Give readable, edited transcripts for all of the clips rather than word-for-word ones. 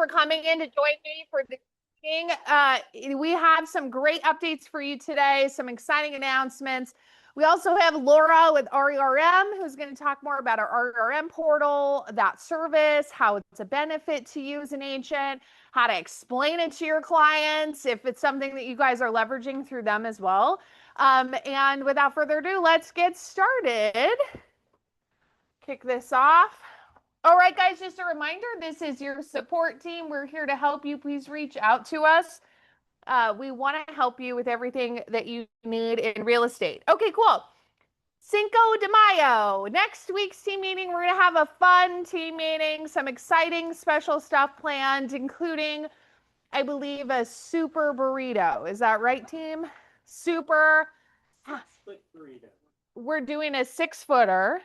for coming in to join me for the meeting. We have some great updates for you today, some exciting announcements. We also have Laura with RERM, who's going to talk more about our RERM portal, that service, how it's a benefit to you as an agent, how to explain it to your clients, if it's something that you guys are leveraging through them as well. And without further ado, let's get started. Kick this off. All right, guys, just a reminder, this is your support team. We're here to help you. Please reach out to us. We want to help you with everything that you need in real estate. Okay, cool. Cinco de Mayo. Next week's team meeting, we're going to have a fun team meeting, some exciting special stuff planned, including, I believe, a super burrito. Is that right, team? Super. 6-foot burrito. We're doing a 6-footer.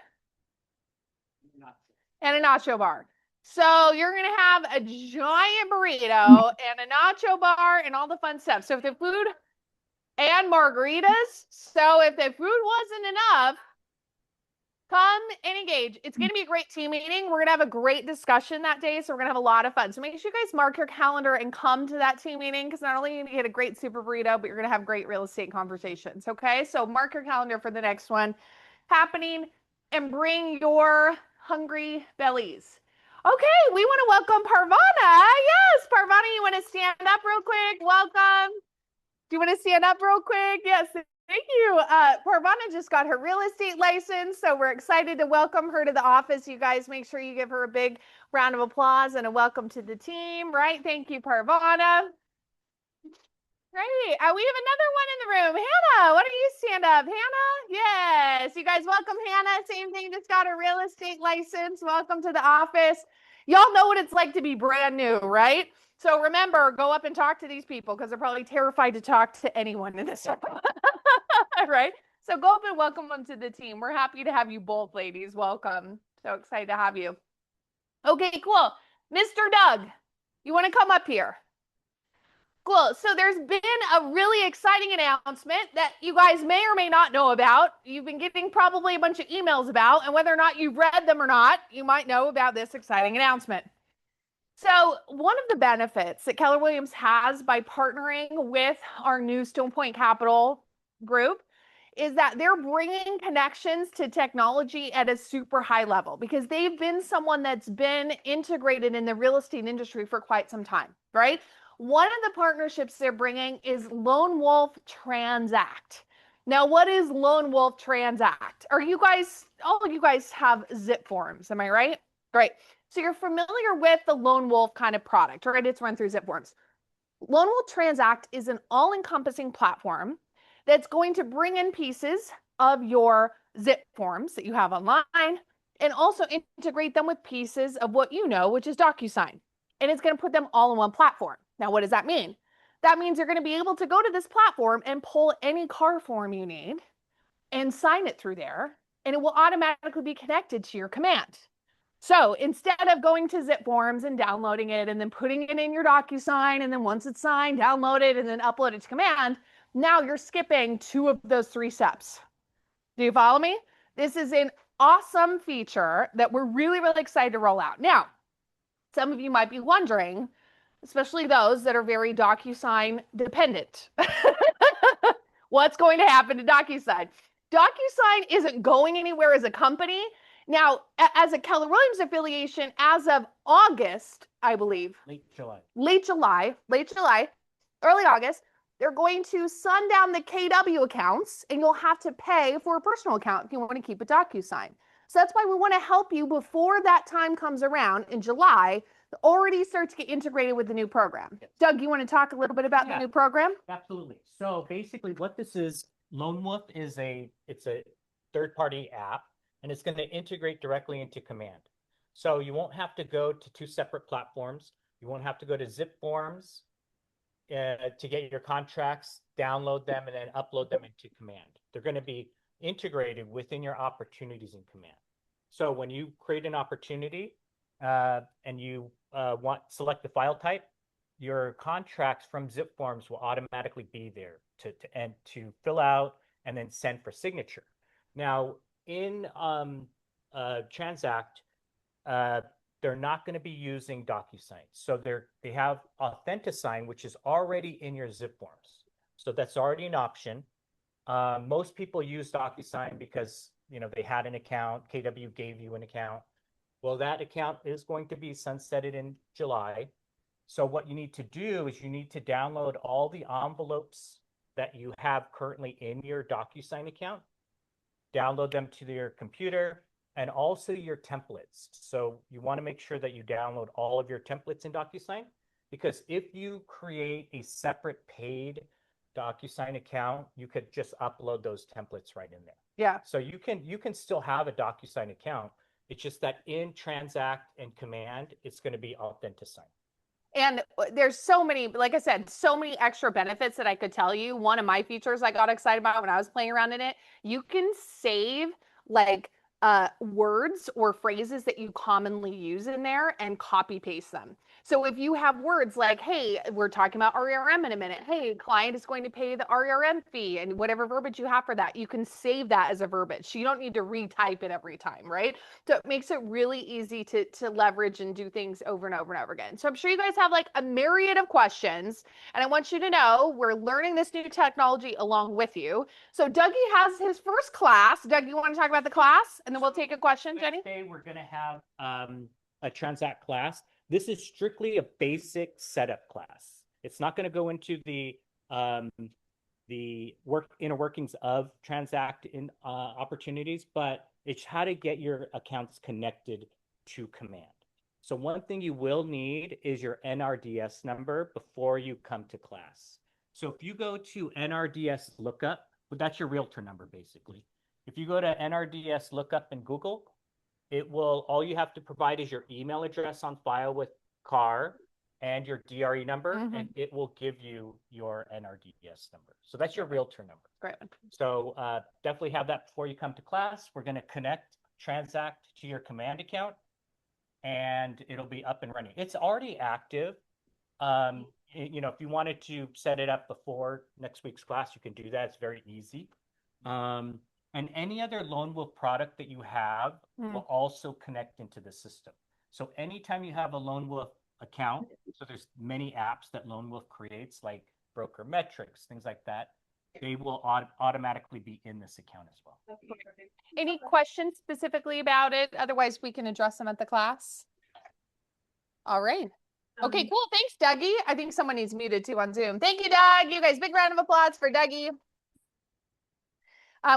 And a nacho bar. So you're going to have a giant burrito and a nacho bar and all the fun stuff. So if the food and margaritas. So if the food wasn't enough, come and engage. It's going to be a great team meeting. We're going to have a great discussion that day. So we're going to have a lot of fun. So make sure you guys mark your calendar and come to that team meeting, because not only are you going to get a great super burrito, but you're going to have great real estate conversations. Okay. So mark your calendar for the next one happening and bring your hungry bellies. Okay, we want to welcome Parvana. Yes, Parvana, you want to stand up real quick? Welcome. Do you want to stand up real quick? Yes, thank you. Parvana just got her real estate license, so we're excited to welcome her to the office. You guys make sure you give her a big round of applause and a welcome to the team, right? Thank you, Parvana. Great. We have another one in the room. Hannah, why don't you stand up? Hannah? Yes. You guys welcome Hannah. Same thing, just got a real estate license. Welcome to the office. Y'all know what it's like to be brand new, right? So remember, go up and talk to these people, because they're probably terrified to talk to anyone in this room. Right? So go up and welcome them to the team. We're happy to have you both, ladies. Welcome. So excited to have you. Okay, cool. Mr. Doug, you want to come up here? Cool. So there's been a really exciting announcement that you guys may or may not know about. You've been getting probably a bunch of emails about, and whether or not you've read them or not, you might know about this exciting announcement. So one of the benefits that Keller Williams has by partnering with our new Stone Point Capital group is that they're bringing connections to technology at a super high level, because they've been someone that's been integrated in the real estate industry for quite some time, right? One of the partnerships they're bringing is Lone Wolf Transact. Now, what is Lone Wolf Transact? All of you guys have zip forms, am I right? Great. So you're familiar with the Lone Wolf kind of product, right? It's run through zip forms. Lone Wolf Transact is an all-encompassing platform that's going to bring in pieces of your zip forms that you have online, and also integrate them with pieces of what you know, which is DocuSign. And it's going to put them all in one platform. Now, what does that mean? That means you're going to be able to go to this platform and pull any car form you need and sign it through there, and it will automatically be connected to your command. So instead of going to zip forms and downloading it and then putting it in your DocuSign, and then once it's signed, download it and then upload it to command, now you're skipping 2 of those 3 steps. Do you follow me? This is an awesome feature that we're really, really excited to roll out. Now, some of you might be wondering, especially those that are very DocuSign dependent, what's going to happen to DocuSign? DocuSign isn't going anywhere as a company. Now, as a Keller Williams affiliation, as of August, I believe. Late July, early August, they're going to sundown the KW accounts, and you'll have to pay for a personal account if you want to keep a DocuSign. So that's why we want to help you before that time comes around in July, to already start to get integrated with the new program. Yes. Doug, you want to talk a little bit about the new program? Absolutely. So basically what this is, Lone Wolf is it's a third-party app, and it's going to integrate directly into Command. So you won't have to go to 2 separate platforms. You won't have to go to zip forms to get your contracts, download them, and then upload them into Command. They're going to be integrated within your opportunities in Command. So when you create an opportunity and you select the file type, your contracts from zip forms will automatically be there to fill out and then send for signature. Now, in Transact, they're not going to be using DocuSign. So they have Authentisign, which is already in your zip forms. So that's already an option. Most people use DocuSign because they had an account. KW gave you an account. Well, that account is going to be sunsetted in July. So what you need to do is you need to download all the envelopes that you have currently in your DocuSign account, download them to your computer, and also your templates. So you want to make sure that you download all of your templates in DocuSign, because if you create a separate paid DocuSign account, you could just upload those templates right in there. Yeah. So you can still have a DocuSign account. It's just that in Transact and Command, it's going to be Authentisign. And there's so many, like I said, so many extra benefits that I could tell you. One of my features I got excited about when I was playing around in it, you can save like words or phrases that you commonly use in there and copy paste them. So if you have words like, hey, we're talking about RERM in a minute. Hey, client is going to pay the RERM fee, and whatever verbiage you have for that, you can save that as a verbiage. So you don't need to retype it every time, right? So it makes it really easy to leverage and do things over and over and over again. So I'm sure you guys have like a myriad of questions, and I want you to know we're learning this new technology along with you. So Dougie has his first class. Doug, you want to talk about the class? And then we'll take a question, Jenny. Today we're going to have a Transact class. This is strictly a basic setup class. It's not going to go into the inner workings of Transact in opportunities, but it's how to get your accounts connected to Command. So one thing you will need is your NRDS number before you come to class. So if you go to NRDS lookup, well, that's your realtor number basically. If you go to NRDS lookup in Google, all you have to provide is your email address on file with CAR and your DRE number, and it will give you your NRDS number. So that's your realtor number. Great. So definitely have that before you come to class. We're going to connect Transact to your Command account, and it'll be up and running. It's already active. If you wanted to set it up before next week's class, you can do that. It's very easy. And any other Lone Wolf product that you have will also connect into the system. So anytime you have a Lone Wolf account, so there's many apps that Lone Wolf creates, like Broker Metrics, things like that, they will automatically be in this account as well. Any questions specifically about it? Otherwise, we can address them at the class. All right. Okay, cool. Thanks, Dougie. I think someone needs muted too on Zoom. Thank you, Doug. You guys, big round of applause for Dougie.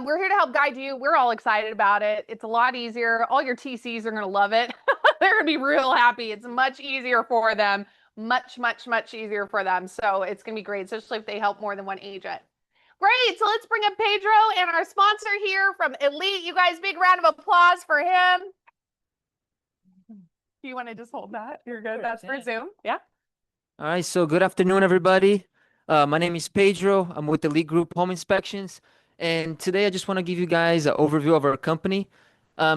We're here to help guide you. We're all excited about it. It's a lot easier. All your TCs are going to love it. They're going to be real happy. It's much easier for them. Much, much, much easier for them. So it's going to be great, especially if they help more than one agent. Great. So let's bring up Pedro and our sponsor here from Elite. You guys, big round of applause for him. Do you want to just hold that? You're good. That's for Zoom. Yeah. All right. So good afternoon, everybody. My name is Pedro. I'm with Elite Group Home Inspections. And today I just want to give you guys an overview of our company.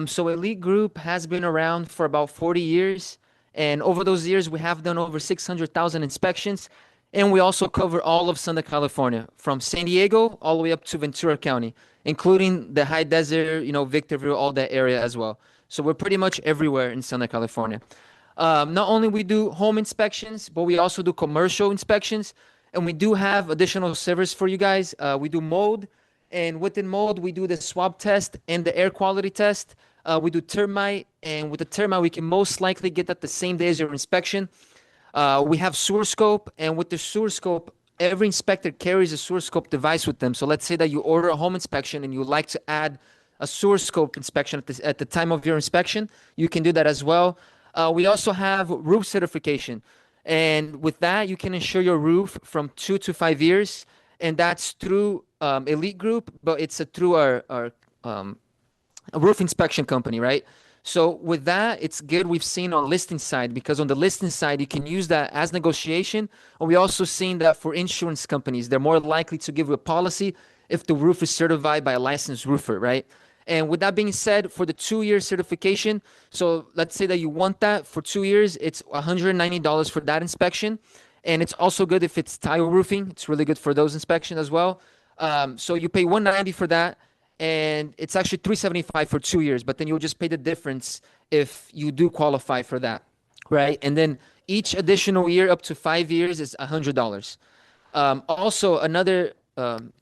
So Elite Group has been around for about 40 years. And over those years, we have done over 600,000 inspections. And we also cover all of Southern California, from San Diego all the way up to Ventura County, including the high desert, Victorville, all that area as well. So we're pretty much everywhere in Southern California. Not only we do home inspections, but we also do commercial inspections. And we do have additional service for you guys. We do mold. And within mold, we do the swab test and the air quality test. We do termite. And with the termite, we can most likely get that the same day as your inspection. We have sewer scope. And with the sewer scope, every inspector carries a sewer scope device with them. So let's say that you order a home inspection and you like to add a sewer scope inspection at the time of your inspection, you can do that as well. We also have roof certification. And with that, you can insure your roof from 2 to 5 years. And that's through Elite Group, but it's through our roof inspection company, right? So with that, it's good we've seen on listing side, because on the listing side, you can use that as negotiation. And we also seen that for insurance companies, they're more likely to give you a policy if the roof is certified by a licensed roofer, right? And with that being said, for the 2-year certification, so let's say that you want that for 2 years, it's $190 for that inspection. And it's also good if it's tile roofing. It's really good for those inspections as well. So you pay $190 for that. and it's actually 375 for 2 years, but then you'll just pay the difference if you do qualify for that, right? And then each additional year up to 5 years is $100. Also, another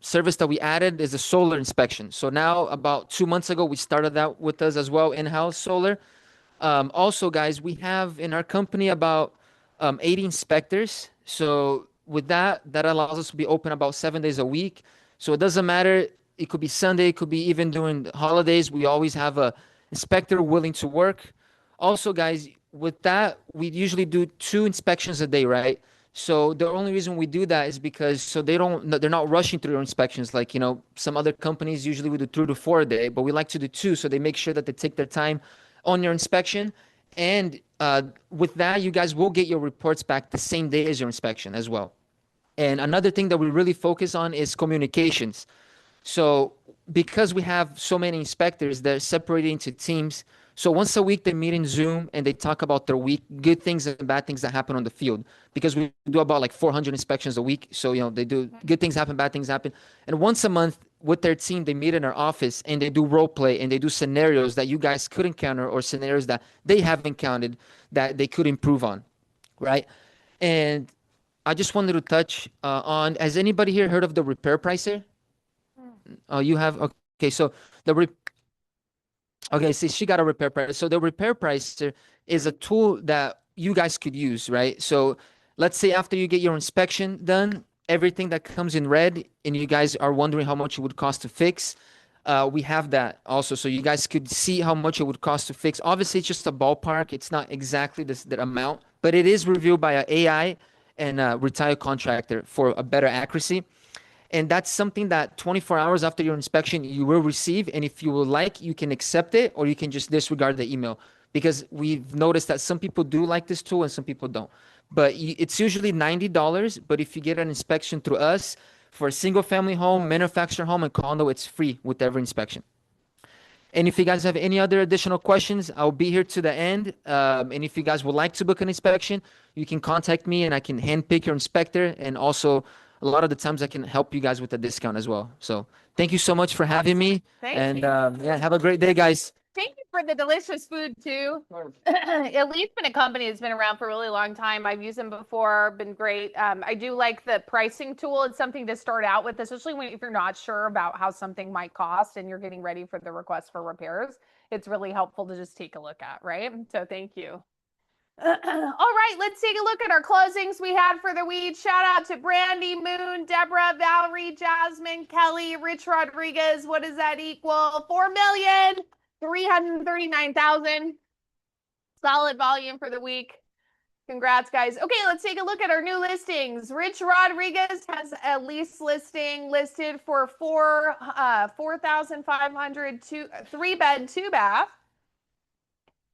service that we added is a solar inspection. So now, about 2 months ago, we started that with us as well, in-house solar. Also, guys, we have in our company about 80 inspectors. So with that, that allows us to be open about 7 days a week. So it doesn't matter. It could be Sunday, it could be even during the holidays. We always have a inspector willing to work. Also, guys, with that, we usually do 2 inspections a day, right? So the only reason we do that is because so they're not rushing through their inspections like some other companies usually we do 3 to 4 a day, but we like to do 2 so they make sure that they take their time on your inspection. And with that, you guys will get your reports back the same day as your inspection as well. And another thing that we really focus on is communications. So because we have so many inspectors, they're separated into teams. So once a week they meet in Zoom and they talk about their week, good things and bad things that happen on the field. Because we do about like 400 inspections a week. So they do good things happen, bad things happen. And once a month with their team, they meet in our office and they do role play and they do scenarios that you guys could encounter or scenarios that they have encountered that they could improve on, right? And I just wanted to touch on, has anybody here heard of the repair pricer? Oh, you have? Okay, so the okay, see, she got a repair pricer. So the repair pricer is a tool that you guys could use, right? So let's say after you get your inspection done, everything that comes in red, and you guys are wondering how much it would cost to fix, we have that also. So you guys could see how much it would cost to fix. Obviously, it's just a ballpark. It's not exactly the amount, but it is reviewed by an AI and a retired contractor for a better accuracy. And that's something that 24 hours after your inspection, you will receive. And if you would like, you can accept it or you can just disregard the email because we've noticed that some people do like this tool and some people don't. But it's usually $90. But if you get an inspection through us for a single family home, manufactured home, and condo, it's free with every inspection. And if you guys have any other additional questions, I'll be here to the end. And if you guys would like to book an inspection, you can contact me and I can handpick your inspector. And also, a lot of the times I can help you guys with a discount as well. So thank you so much for having me. Thank And you. yeah, have a great day, guys. Thank you for the delicious food too. Elite's been a company that's been around for a really long time. I've used them before, been great. I do like the pricing tool. It's something to start out with, especially if you're not sure about how something might cost and you're getting ready for the request for repairs. It's really helpful to just take a look at, right? So thank you. All right, let's take a look at our closings we had for the week. Shout out to Brandy, Moon, Deborah, Valerie, Jasmine, Kelly, Rich Rodriguez. What does that equal? 4,339,000. Solid volume for the week. Congrats, guys. Okay, let's take a look at our new listings. Rich Rodriguez has a lease listing listed for 4,500, 3-bed, 2-bath.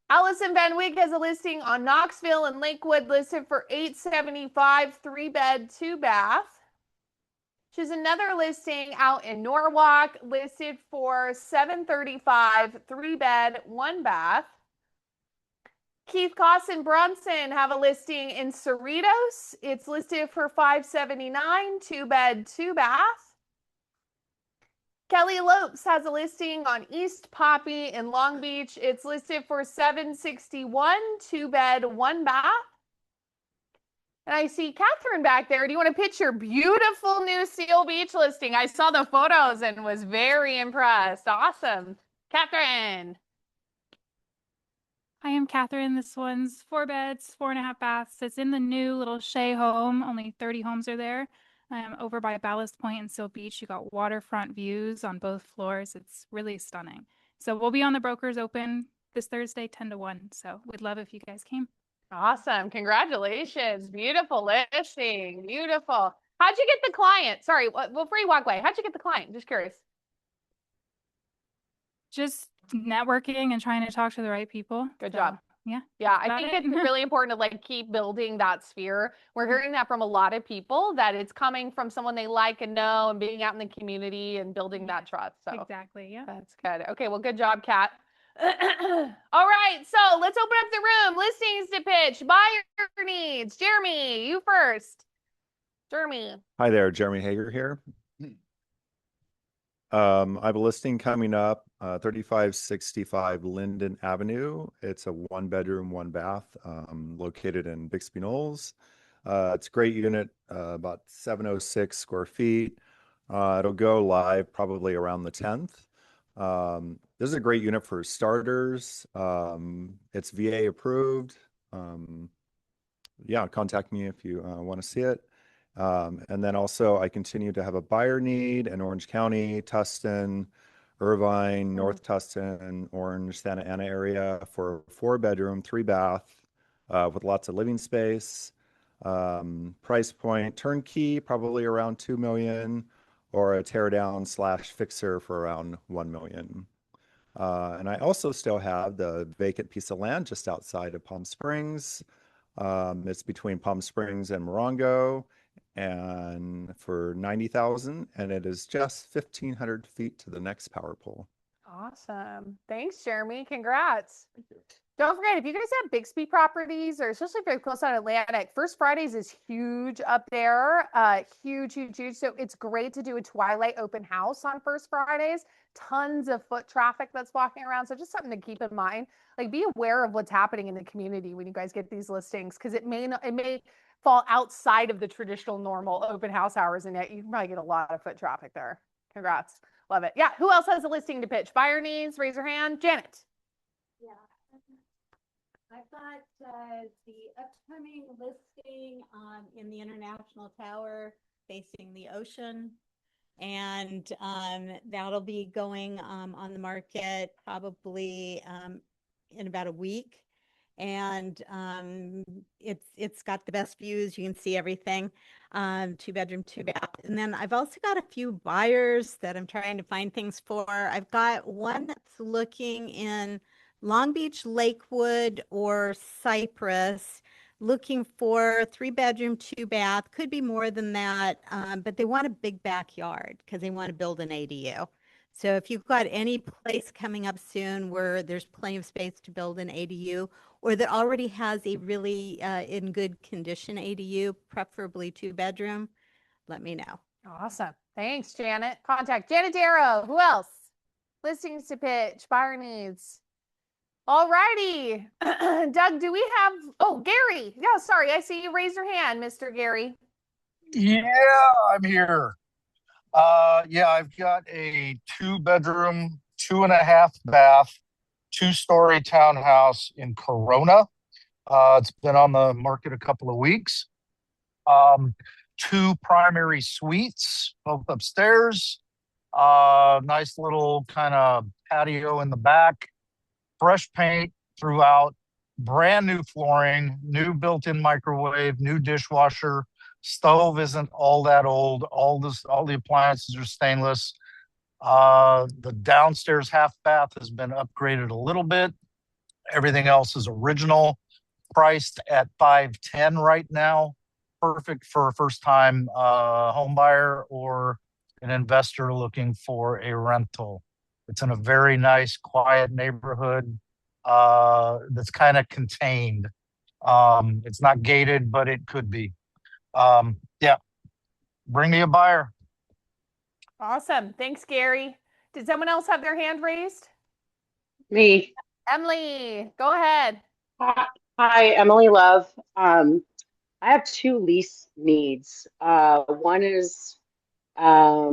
Allison Van Wyck has a listing on Knoxville and Lakewood listed for $875, 3-bed, 2-bath. She has another listing out in Norwalk listed for $735, 3-bed, 1-bath. Keith Koss and Brunson have a listing in Cerritos. It's listed for $579, 2-bed, 2-bath. Kelly Lopes has a listing on East Poppy in Long Beach. It's listed for $761, 2-bed, 1-bath. And I see Catherine back there. Do you want to pitch your beautiful new Seal Beach listing? I saw the photos and was very impressed. Awesome. Catherine. I am Catherine. This one's 4 beds, 4.5 baths. It's in the new little Shea home. Only 30 homes are there. Over by Ballast Point and Seal Beach. You got waterfront views on both floors. It's really stunning. So we'll be on the Brokers Open this Thursday, 10 to 1. So we'd love if you guys came. Awesome. Congratulations. Beautiful listing. Beautiful. How'd you get the client? Sorry, before you walk away, how'd you get the client? Just curious. Just networking and trying to talk to the right people. Good job. Yeah. Yeah, I think it's really important to keep building that sphere. We're hearing that from a lot of people that it's coming from someone they like and know and being out in the community and building that trust. So exactly. Yeah. That's good. Okay, well, good job, Kat. All right, so let's open up the room. Listings to pitch, buyer needs. Jeremy, you first. Jeremy. Hi there, Jeremy Hager here. I have a listing coming up, 3565 Linden Avenue. It's a 1 bedroom, 1 bath, located in Bixby Knolls. It's a great unit, about 706 square feet. It'll go live probably around the 10th. This is a great unit for starters. It's VA approved. Yeah, contact me if you want to see it. And then also I continue to have a buyer need in Orange County, Tustin, Irvine, North Tustin, Orange, Santa Ana area for a 4 bedroom, 3 bath, with lots of living space. Price point turnkey, probably around 2 million, or a tear down slash fixer for around 1 million. And I also still have the vacant piece of land just outside of Palm Springs. It's between Palm Springs and Morongo, and for 90,000, and it is just 1,500 feet to the next power pole. Awesome. Thanks, Jeremy. Congrats. Don't forget, if you guys have Bixby properties, or especially if you're close on Atlantic, First Fridays is huge up there. Huge, huge, huge. So it's great to do a twilight open house on First Fridays. Tons of foot traffic that's walking around. So just something to keep in mind. Like, be aware of what's happening in the community when you guys get these listings, because it may fall outside of the traditional normal open house hours, and yet you can probably get a lot of foot traffic there. Congrats. Love it. Yeah. Who else has a listing to pitch? Buyer needs, raise your hand. Janet. Yeah. I've got the upcoming listing in the International Tower facing the ocean, and that'll be going on the market probably in about a week. And it's got the best views. You can see everything. 2 bedroom, 2 bath. And then I've also got a few buyers that I'm trying to find things for. I've got one that's looking in Long Beach, Lakewood, or Cypress, looking for 3 bedroom, 2 bath. Could be more than that, but they want a big backyard because they want to build an ADU. So if you've got any place coming up soon where there's plenty of space to build an ADU, or that already has a really in good condition ADU, preferably 2 bedroom, let me know. Awesome. Thanks, Janet. Contact Janet Darrow. Who else? Listings to pitch, buyer needs. All righty. Doug, do we have, oh, Gary. Yeah, sorry. I see you raise your hand, Mr. Gary. Yeah, I'm here. Yeah, I've got a 2 bedroom, 2.5 bath, 2-story townhouse in Corona. It's been on the market a couple of weeks. 2 primary suites, both upstairs. Nice little kind of patio in the back. Fresh paint throughout, brand new flooring, new built-in microwave, new dishwasher. Stove isn't all that old. All the appliances are stainless. The downstairs half bath has been upgraded a little bit. Everything else is original. Priced at $510 right now. Perfect for a first-time home buyer or an investor looking for a rental. It's in a very nice, quiet neighborhood that's kind of contained. It's not gated, but it could be. Yeah, bring me a buyer. Awesome. Thanks, Gary. Did someone else have their hand raised? Me. Emily, go ahead. Hi, Emily Love. I have 2 lease needs. One is a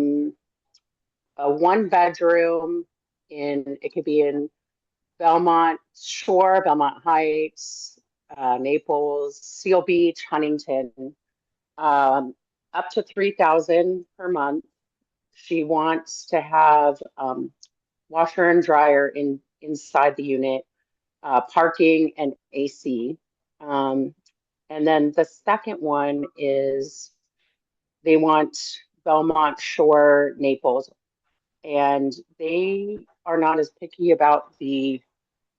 1 bedroom it could be in Belmont Shore, Belmont Heights, Naples, Seal Beach, Huntington, up to $3,000 per month. She wants to have washer and dryer inside the unit, parking and AC. And then the second one is they want Belmont Shore, Naples, and they are not as picky about the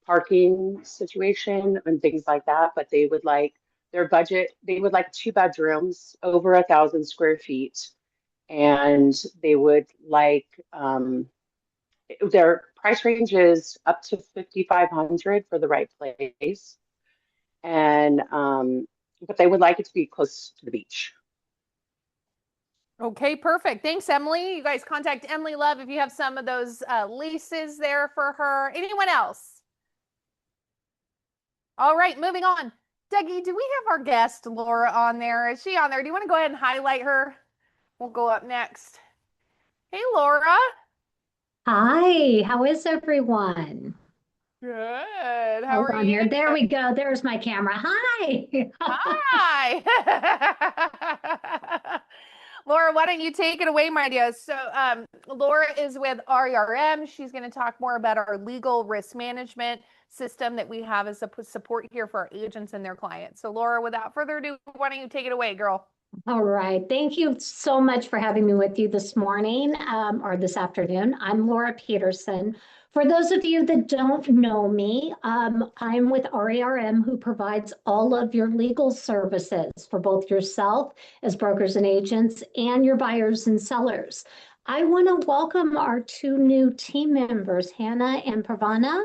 parking situation and things like that, but they would like their budget, they would like 2 bedrooms over 1,000 square feet. And they would like their price range is up to $5,500 for the right place. And but they would like it to be close to the beach. Okay, perfect. Thanks, Emily. You guys contact Emily Love if you have some of those leases there for her. Anyone else? All right, moving on. Dougie, do we have our guest Laura on there? Is she on there? Do you want to go ahead and highlight her? We'll go up next. Hey, Laura. Hi, how is everyone? Good. How Hold are on you? here. There we go. There's my camera. Hi. Hi. Laura, why don't you take it away, my dear? So, Laura is with RERM. She's going to talk more about our legal risk management system that we have as a support here for our agents and their clients. So, Laura, without further ado, why don't you take it away, girl? All right. Thank you so much for having me with you this morning or this afternoon. I'm Laura Peterson. For those of you that don't know me, I'm with RERM, who provides all of your legal services for both yourself as brokers and agents and your buyers and sellers. I want to welcome our two new team members, Hannah and Pravana.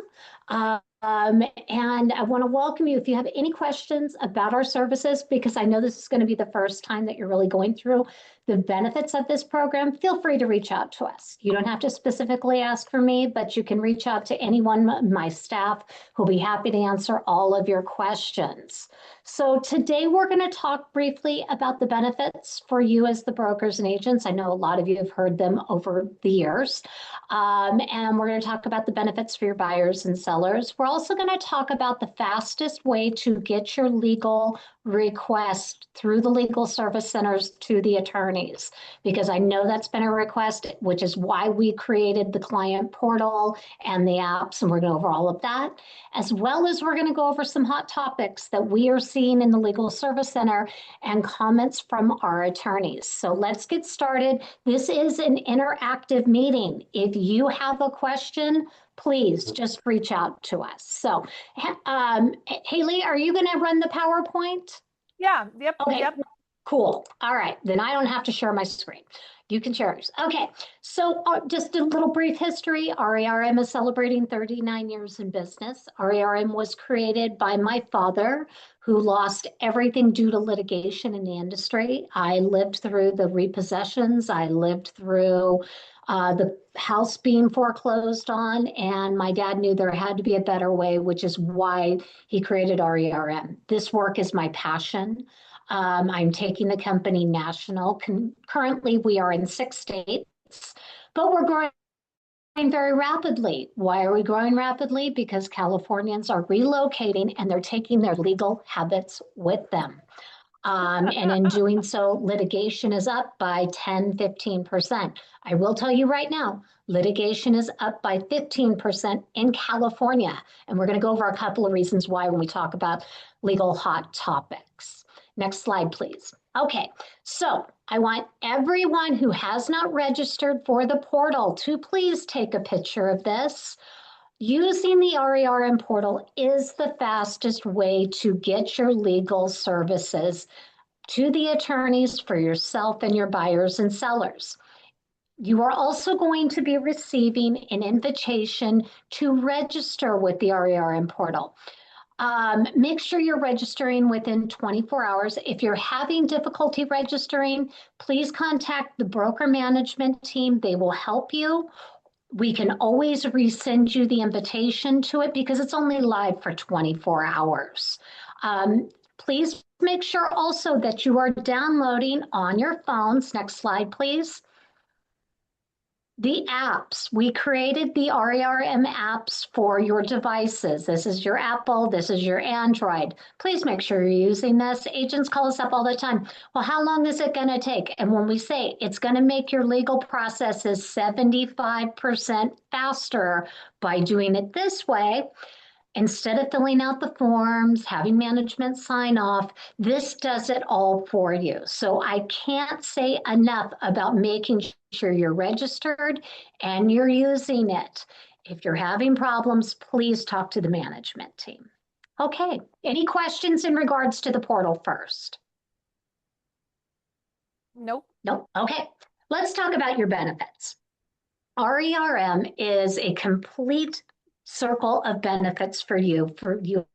And I want to welcome you if you have any questions about our services, because I know this is going to be the first time that you're really going through the benefits of this program. Feel free to reach out to us. You don't have to specifically ask for me, but you can reach out to anyone on my staff who'll be happy to answer all of your questions. So today we're going to talk briefly about the benefits for you as the brokers and agents. I know a lot of you have heard them over the years. And we're going to talk about the benefits for your buyers and sellers. We're also going to talk about the fastest way to get your legal request through the legal service centers to the attorneys, because I know that's been a request, which is why we created the client portal and the apps, and we're going to go over all of that, as well as we're going to go over some hot topics that we are seeing in the legal service center and comments from our attorneys. So let's get started. This is an interactive meeting. If you have a question, please just reach out to us. So, Haley, are you going to run the PowerPoint? Yeah, yep, Okay, yep. cool. All right, then I don't have to share my screen. You can share yours. Okay, so just a little brief history. RERM is celebrating 39 years in business. RERM was created by my father, who lost everything due to litigation in the industry. I lived through the repossessions. I lived through the house being foreclosed on, and my dad knew there had to be a better way, which is why he created RERM. This work is my passion. I'm taking the company national. Currently, we are in 6 states, but we're growing very rapidly. Why are we growing rapidly? Because Californians are relocating and they're taking their legal habits with them. And in doing so, litigation is up by 10, 15%. I will tell you right now, litigation is up by 15% in California. And we're going to go over a couple of reasons why when we talk about legal hot topics. Next slide, please. Okay, so I want everyone who has not registered for the portal to please take a picture of this. Using the RERM portal is the fastest way to get your legal services to the attorneys for yourself and your buyers and sellers. You are also going to be receiving an invitation to register with the RERM portal. Make sure you're registering within 24 hours. If you're having difficulty registering, please contact the broker management team. They will help you. We can always resend you the invitation to it because it's only live for 24 hours. Please make sure also that you are downloading on your phones. Next slide, please. The apps. We created the RERM apps for your devices. This is your Apple, this is your Android. Please make sure you're using this. Agents call us up all the time. Well, how long is it going to take? And when we say it's going to make your legal processes 75% faster by doing it this way, instead of filling out the forms, having management sign off, this does it all for you. So I can't say enough about making sure you're registered and you're using it. If you're having problems, please talk to the management team. Okay, any questions in regards to the portal first? Nope. Nope. Okay, let's talk about your benefits. RERM is a complete circle of benefits for you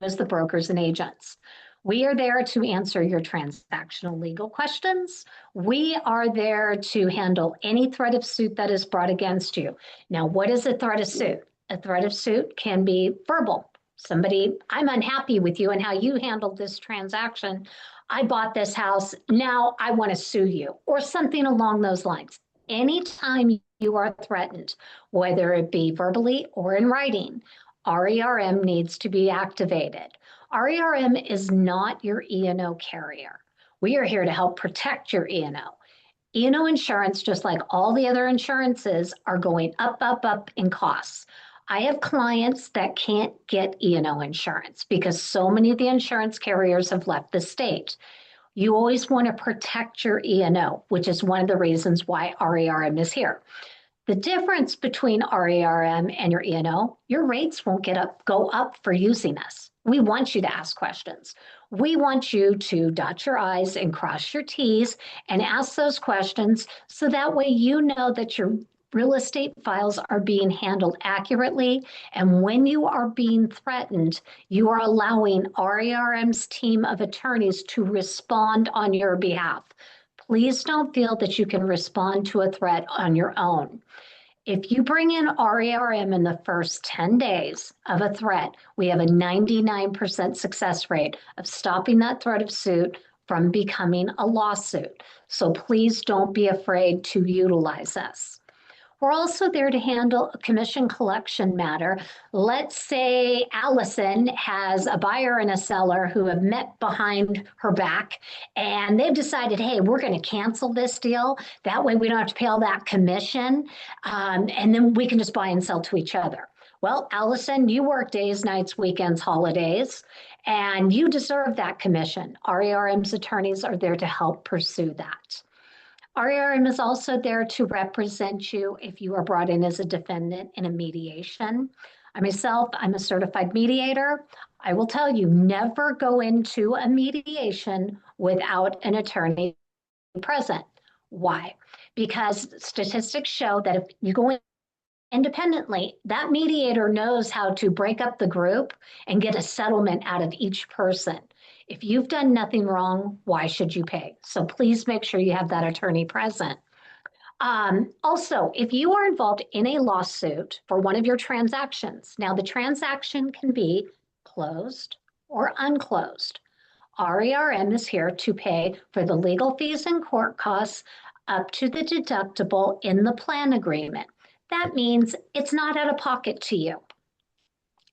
as the brokers and agents. We are there to answer your transactional legal questions. We are there to handle any threat of suit that is brought against you. Now, what is a threat of suit? A threat of suit can be verbal. Somebody, I'm unhappy with you and how you handled this transaction. I bought this house. Now I want to sue you, or something along those lines. Anytime you are threatened, whether it be verbally or in writing, RERM needs to be activated. RERM is not your E&O carrier. We are here to help protect your E&O. E&O insurance, just like all the other insurances, are going up, up, up in costs. I have clients that can't get E&O insurance because so many of the insurance carriers have left the state. You always want to protect your E&O, which is one of the reasons why RERM is here. The difference between RERM and your E&O, your rates won't go up for using us. We want you to ask questions. We want you to dot your I's and cross your T's and ask those questions so that way you know that your real estate files are being handled accurately. And when you are being threatened, you are allowing RERM's team of attorneys to respond on your behalf. Please don't feel that you can respond to a threat on your own. If you bring in RERM in the first 10 days of a threat, we have a 99% success rate of stopping that threat of suit from becoming a lawsuit. So please don't be afraid to utilize us. We're also there to handle a commission collection matter. Let's say Allison has a buyer and a seller who have met behind her back, and they've decided, hey, we're going to cancel this deal. That way we don't have to pay all that commission, and then we can just buy and sell to each other. Well, Allison, you work days, nights, weekends, holidays, and you deserve that commission. RERM's attorneys are there to help pursue that. RERM is also there to represent you if you are brought in as a defendant in a mediation. I'm a certified mediator. I will tell you, never go into a mediation without an attorney present. Why? Because statistics show that if you go in independently, that mediator knows how to break up the group and get a settlement out of each person. If you've done nothing wrong, why should you pay? So please make sure you have that attorney present. Also, if you are involved in a lawsuit for one of your transactions, now the transaction can be closed or unclosed. RERM is here to pay for the legal fees and court costs up to the deductible in the plan agreement. That means it's not out of pocket to you.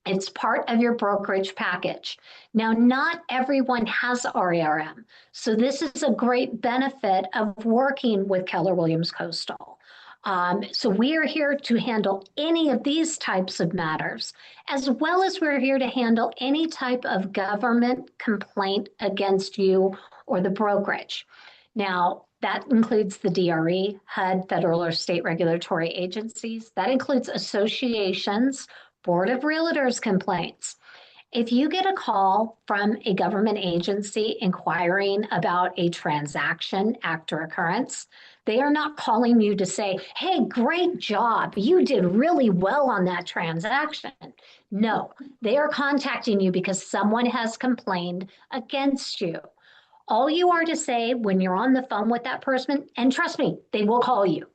It's part of your brokerage package. Now, not everyone has RERM, so this is a great benefit of working with Keller Williams Coastal. So we are here to handle any of these types of matters, as well as we're here to handle any type of government complaint against you or the brokerage. Now, that includes the DRE, HUD, federal or state regulatory agencies. That includes associations, Board of Realtors complaints. If you get a call from a government agency inquiring about a transaction, act, or occurrence, they are not calling you to say, hey, great job, you did really well on that transaction. No, they are contacting you because someone has complained against you. All you are to say when you're on the phone with that person, and trust me, they will call you.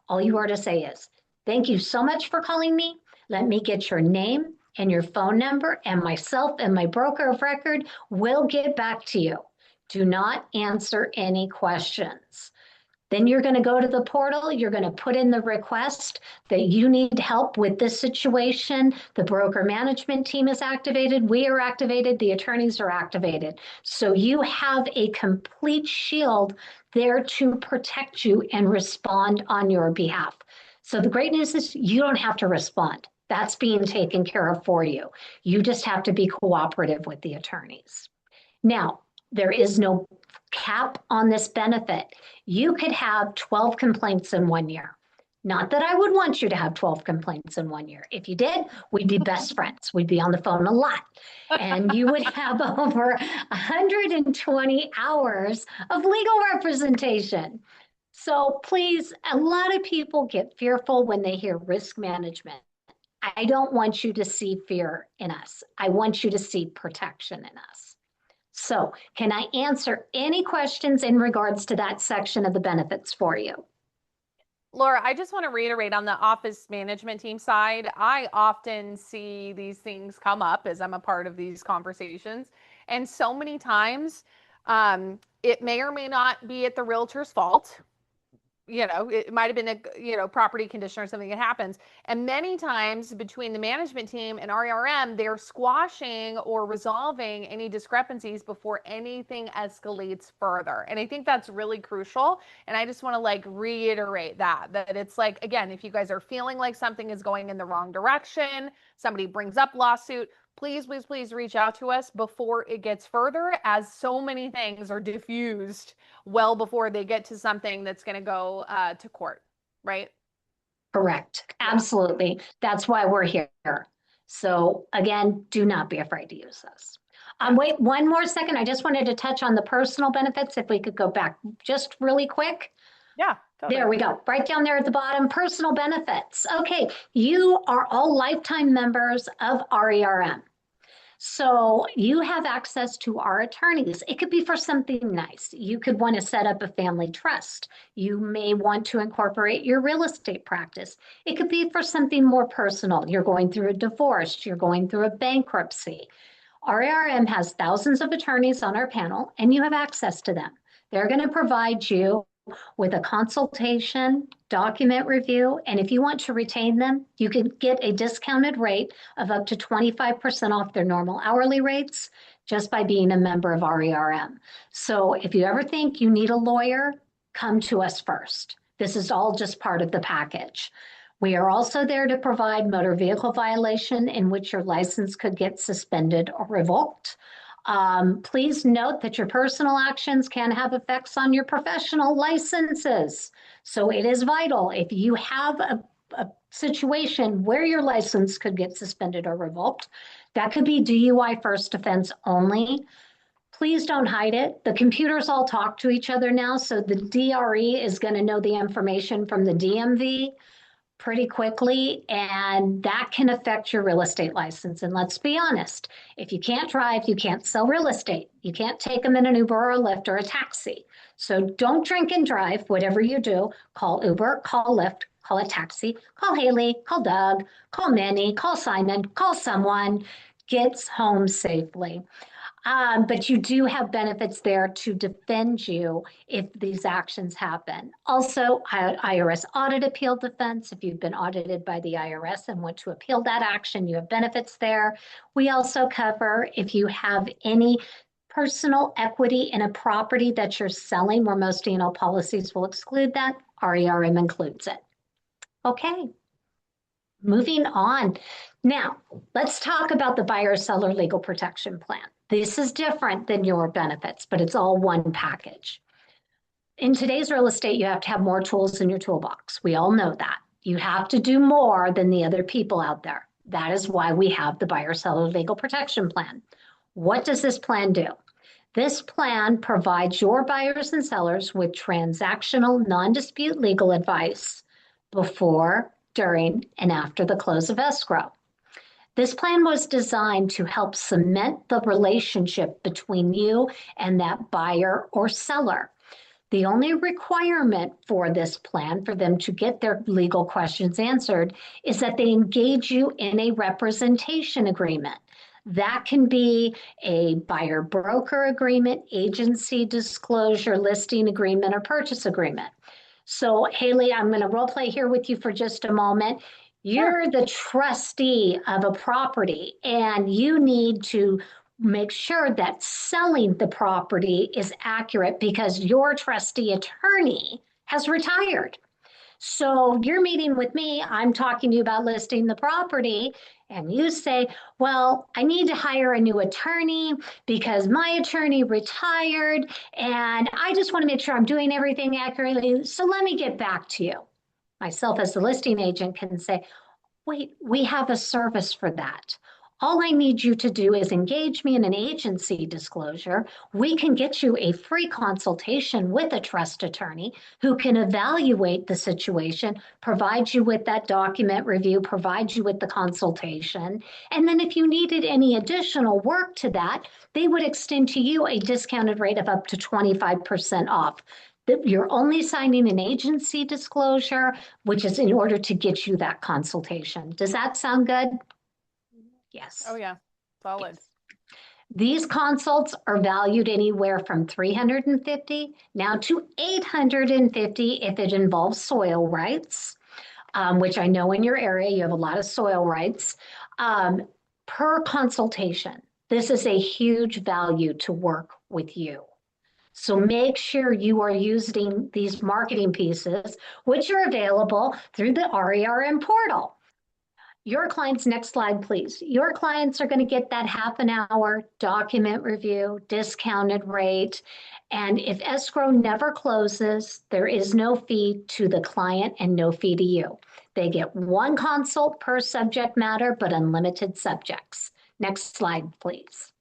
All you are to say is, thank you so much for calling me. Let me get your name and your phone number, and myself and my broker of record will get back to you. Do not answer any questions. Then you're going to go to the portal. You're going to put in the request that you need help with this situation. The broker management team is activated. We are activated. The attorneys are activated. So you have a complete shield there to protect you and respond on your behalf. So the great news is you don't have to respond. That's being taken care of for you. You just have to be cooperative with the attorneys. Now, there is no cap on this benefit. You could have 12 complaints in 1 year. Not that I would want you to have 12 complaints in 1 year. If you did, we'd be best friends. We'd be on the phone a lot. And you would have over 120 hours of legal representation. So please, a lot of people get fearful when they hear risk management. I don't want you to see fear in us. I want you to see protection in us. So can I answer any questions in regards to that section of the benefits for you? Laura, I just want to reiterate on the office management team side, I often see these things come up as I'm a part of these conversations. And so many times, it may or may not be at the realtor's fault. It might have been a property condition or something that happens. And many times between the management team and RERM, they're squashing or resolving any discrepancies before anything escalates further. And I think that's really crucial. And I just want to reiterate that it's again, if you guys are feeling like something is going in the wrong direction, somebody brings up lawsuit, please, please, please reach out to us before it gets further, as so many things are diffused well before they get to something that's going to go to court, right? Correct. Absolutely. That's why we're here. So again, do not be afraid to use this. Wait one more second. I just wanted to touch on the personal benefits. If we could go back just really quick. Yeah. Totally. There we go. Right down there at the bottom, personal benefits. Okay. You are all lifetime members of RERM. So you have access to our attorneys. It could be for something nice. You could want to set up a family trust. You may want to incorporate your real estate practice. It could be for something more personal. You're going through a divorce. You're going through a bankruptcy. RERM has thousands of attorneys on our panel, and you have access to them. They're going to provide you with a consultation, document review, and if you want to retain them, you can get a discounted rate of up to 25% off their normal hourly rates just by being a member of RERM. So if you ever think you need a lawyer, come to us first. This is all just part of the package. We are also there to provide motor vehicle violation in which your license could get suspended or revoked. Please note that your personal actions can have effects on your professional licenses. So it is vital if you have a situation where your license could get suspended or revoked, that could be DUI first offense only. Please don't hide it. The computers all talk to each other now, so the DRE is going to know the information from the DMV pretty quickly, and that can affect your real estate license. And let's be honest, if you can't drive, you can't sell real estate. You can't take them in an Uber or a Lyft or a taxi. So don't drink and drive. Whatever you do, call Uber, call Lyft, call a taxi, call Haley, call Doug, call Minnie, call Simon, call someone, gets home safely. But you do have benefits there to defend you if these actions happen. Also, IRS audit appeal defense. If you've been audited by the IRS and want to appeal that action, you have benefits there. We also cover if you have any personal equity in a property that you're selling, where most E&O policies will exclude that, RERM includes it. Okay. Moving on. Now, let's talk about the buyer-seller legal protection plan. This is different than your benefits, but it's all one package. In today's real estate, you have to have more tools in your toolbox. We all know that. You have to do more than the other people out there. That is why we have the buyer-seller legal protection plan. What does this plan do? This plan provides your buyers and sellers with transactional, non-dispute legal advice before, during, and after the close of escrow. This plan was designed to help cement the relationship between you and that buyer or seller. The only requirement for this plan for them to get their legal questions answered is that they engage you in a representation agreement. That can be a buyer-broker agreement, agency disclosure, listing agreement, or purchase agreement. So, Haley, I'm going to role play here with you for just a moment. You're the trustee of a property, and you need to make sure that selling the property is accurate because your trustee attorney has retired. So you're meeting with me, I'm talking to you about listing the property, and you say, well, I need to hire a new attorney because my attorney retired, and I just want to make sure I'm doing everything accurately. So let me get back to you. Myself as the listing agent can say, wait, we have a service for that. All I need you to do is engage me in an agency disclosure. We can get you a free consultation with a trust attorney who can evaluate the situation, provide you with that document review, provide you with the consultation. And then if you needed any additional work to that, they would extend to you a discounted rate of up to 25% off. You're only signing an agency disclosure, which is in order to get you that consultation. Does that sound good? Yes. Oh yeah, solid. Yes. These consults are valued anywhere from $350 now to $850 if it involves soil rights, which I know in your area you have a lot of soil rights, per consultation. This is a huge value to work with you. So make sure you are using these marketing pieces, which are available through the RERM portal. Your clients, next slide, please. Your clients are going to get that half an hour document review, discounted rate. And if escrow never closes, there is no fee to the client and no fee to you. They get one consult per subject matter, but unlimited subjects. Next slide, please.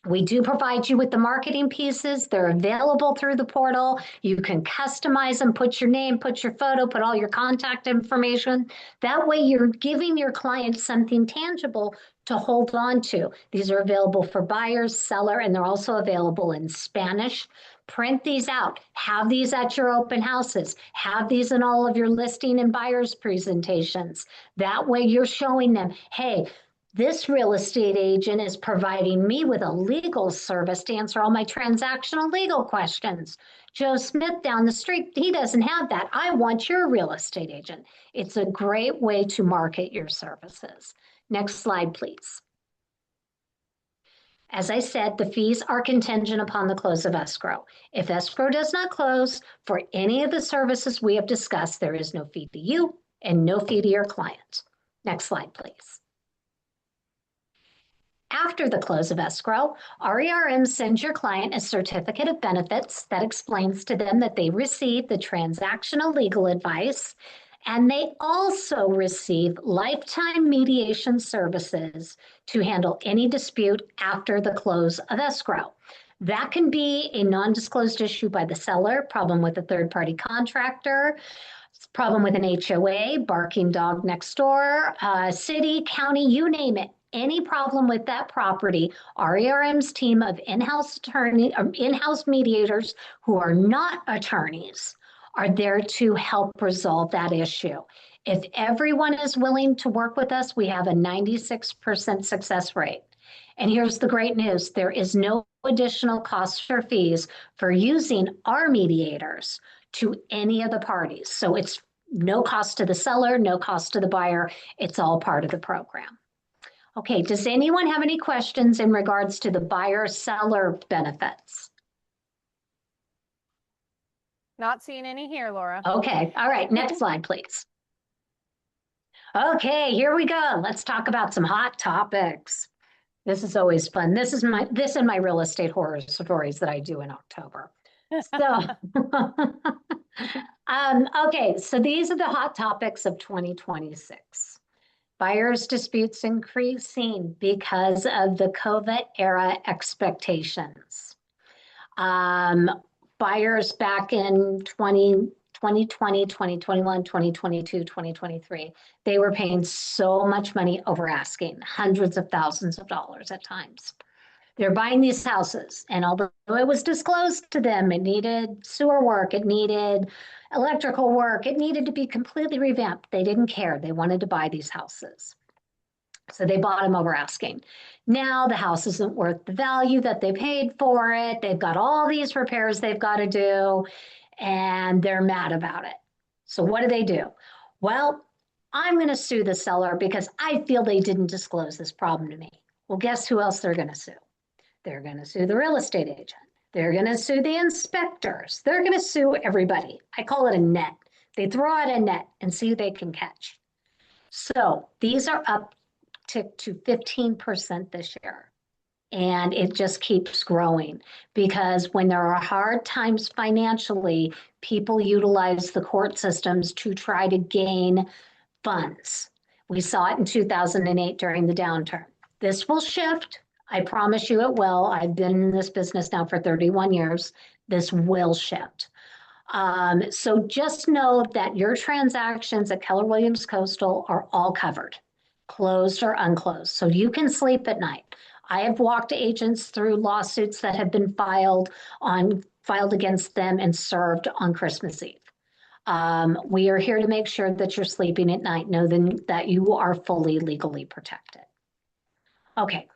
We do provide you with the marketing pieces. They're available through the portal. You can customize them, put your name, put your photo, put all your contact information. That way you're giving your client something tangible to hold on to. These are available for buyers, seller, and they're also available in Spanish. Print these out. Have these at your open houses. Have these in all of your listing and buyers presentations. That way you're showing them, hey, this real estate agent is providing me with a legal service to answer all my transactional legal questions. Joe Smith down the street, he doesn't have that. I want your real estate agent. It's a great way to market your services. Next slide, please. As I said, the fees are contingent upon the close of escrow. If escrow does not close for any of the services we have discussed, there is no fee to you and no fee to your client. Next slide, please. After the close of escrow, RERM sends your client a certificate of benefits that explains to them that they received the transactional legal advice, and they also receive lifetime mediation services to handle any dispute after the close of escrow. That can be a non-disclosed issue by the seller, problem with a third-party contractor, problem with an HOA, barking dog next door, city, county, you name it. Any problem with that property, RERM's team of in-house mediators who are not attorneys are there to help resolve that issue. If everyone is willing to work with us, we have a 96% success rate. And here's the great news. There is no additional costs or fees for using our mediators to any of the parties. So it's no cost to the seller, no cost to the buyer. It's all part of the program. Okay, does anyone have any questions in regards to the buyer-seller benefits? Not seeing any here, Laura. Okay, all right, next slide, please. Okay, here we go. Let's talk about some hot topics. This is always fun. This and my real estate horror stories that I do in October. So, okay, so these are the hot topics of 2026. Buyers' disputes increasing because of the COVID era expectations. Buyers back in 2020, 2021, 2022, 2023, they were paying so much money over asking, hundreds of thousands of dollars at times. They're buying these houses, and although it was disclosed to them, it needed sewer work, it needed electrical work, it needed to be completely revamped. They didn't care. They wanted to buy these houses. So they bought them over asking. Now the house isn't worth the value that they paid for it. They've got all these repairs they've got to do, and they're mad about it. So what do? Well, I'm going to sue the seller because I feel they didn't disclose this problem to me. Well, guess who else they're going to sue? They're going to sue the real estate agent. They're going to sue the inspectors. They're going to sue everybody. I call it a net. They throw out a net and see who they can catch. So these are up to 15% this year. And it just keeps growing because when there are hard times financially, people utilize the court systems to try to gain funds. We saw it in 2008 during the downturn. This will shift. I promise you it will. I've been in this business now for 31 years. This will shift. So just know that your transactions at Keller Williams Coastal are all covered, closed or unclosed, so you can sleep at night. I have walked agents through lawsuits that have been filed against them and served on Christmas Eve. We are here to make sure that you're sleeping at night, know that you are fully legally protected. Okay.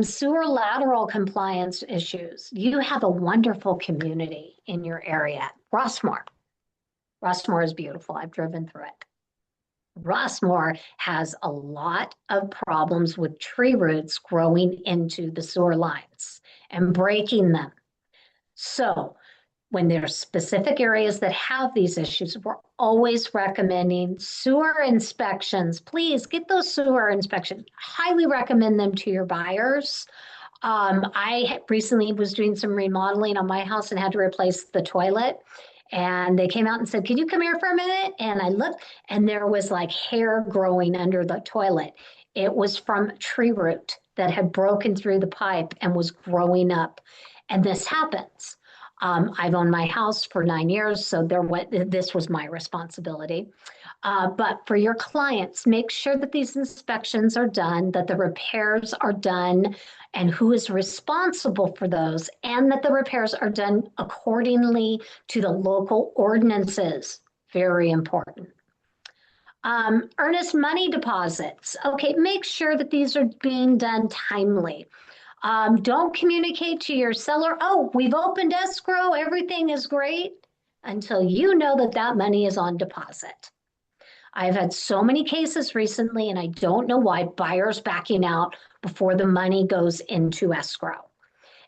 Sewer lateral compliance issues. You have a wonderful community in your area. Rossmore. Rossmore is beautiful. I've driven through it. Rossmore has a lot of problems with tree roots growing into the sewer lines and breaking them. So when there are specific areas that have these issues, we're always recommending sewer inspections. Please get those sewer inspections. Highly recommend them to your buyers. I recently was doing some remodeling on my house and had to replace the toilet. And they came out and said, "Could you come here for a minute?" And I looked, and there was like hair growing under the toilet. It was from tree root that had broken through the pipe and was growing up. And this happens. I've owned my house for 9 years, so this was my responsibility. But for your clients, make sure that these inspections are done, that the repairs are done, and who is responsible for those, and that the repairs are done accordingly to the local ordinances. Very important. Earnest money deposits. Okay, make sure that these are being done timely. Don't communicate to your seller, "Oh, we've opened escrow, everything is great," until you know that that money is on deposit. I've had so many cases recently, and I don't know why buyers backing out before the money goes into escrow.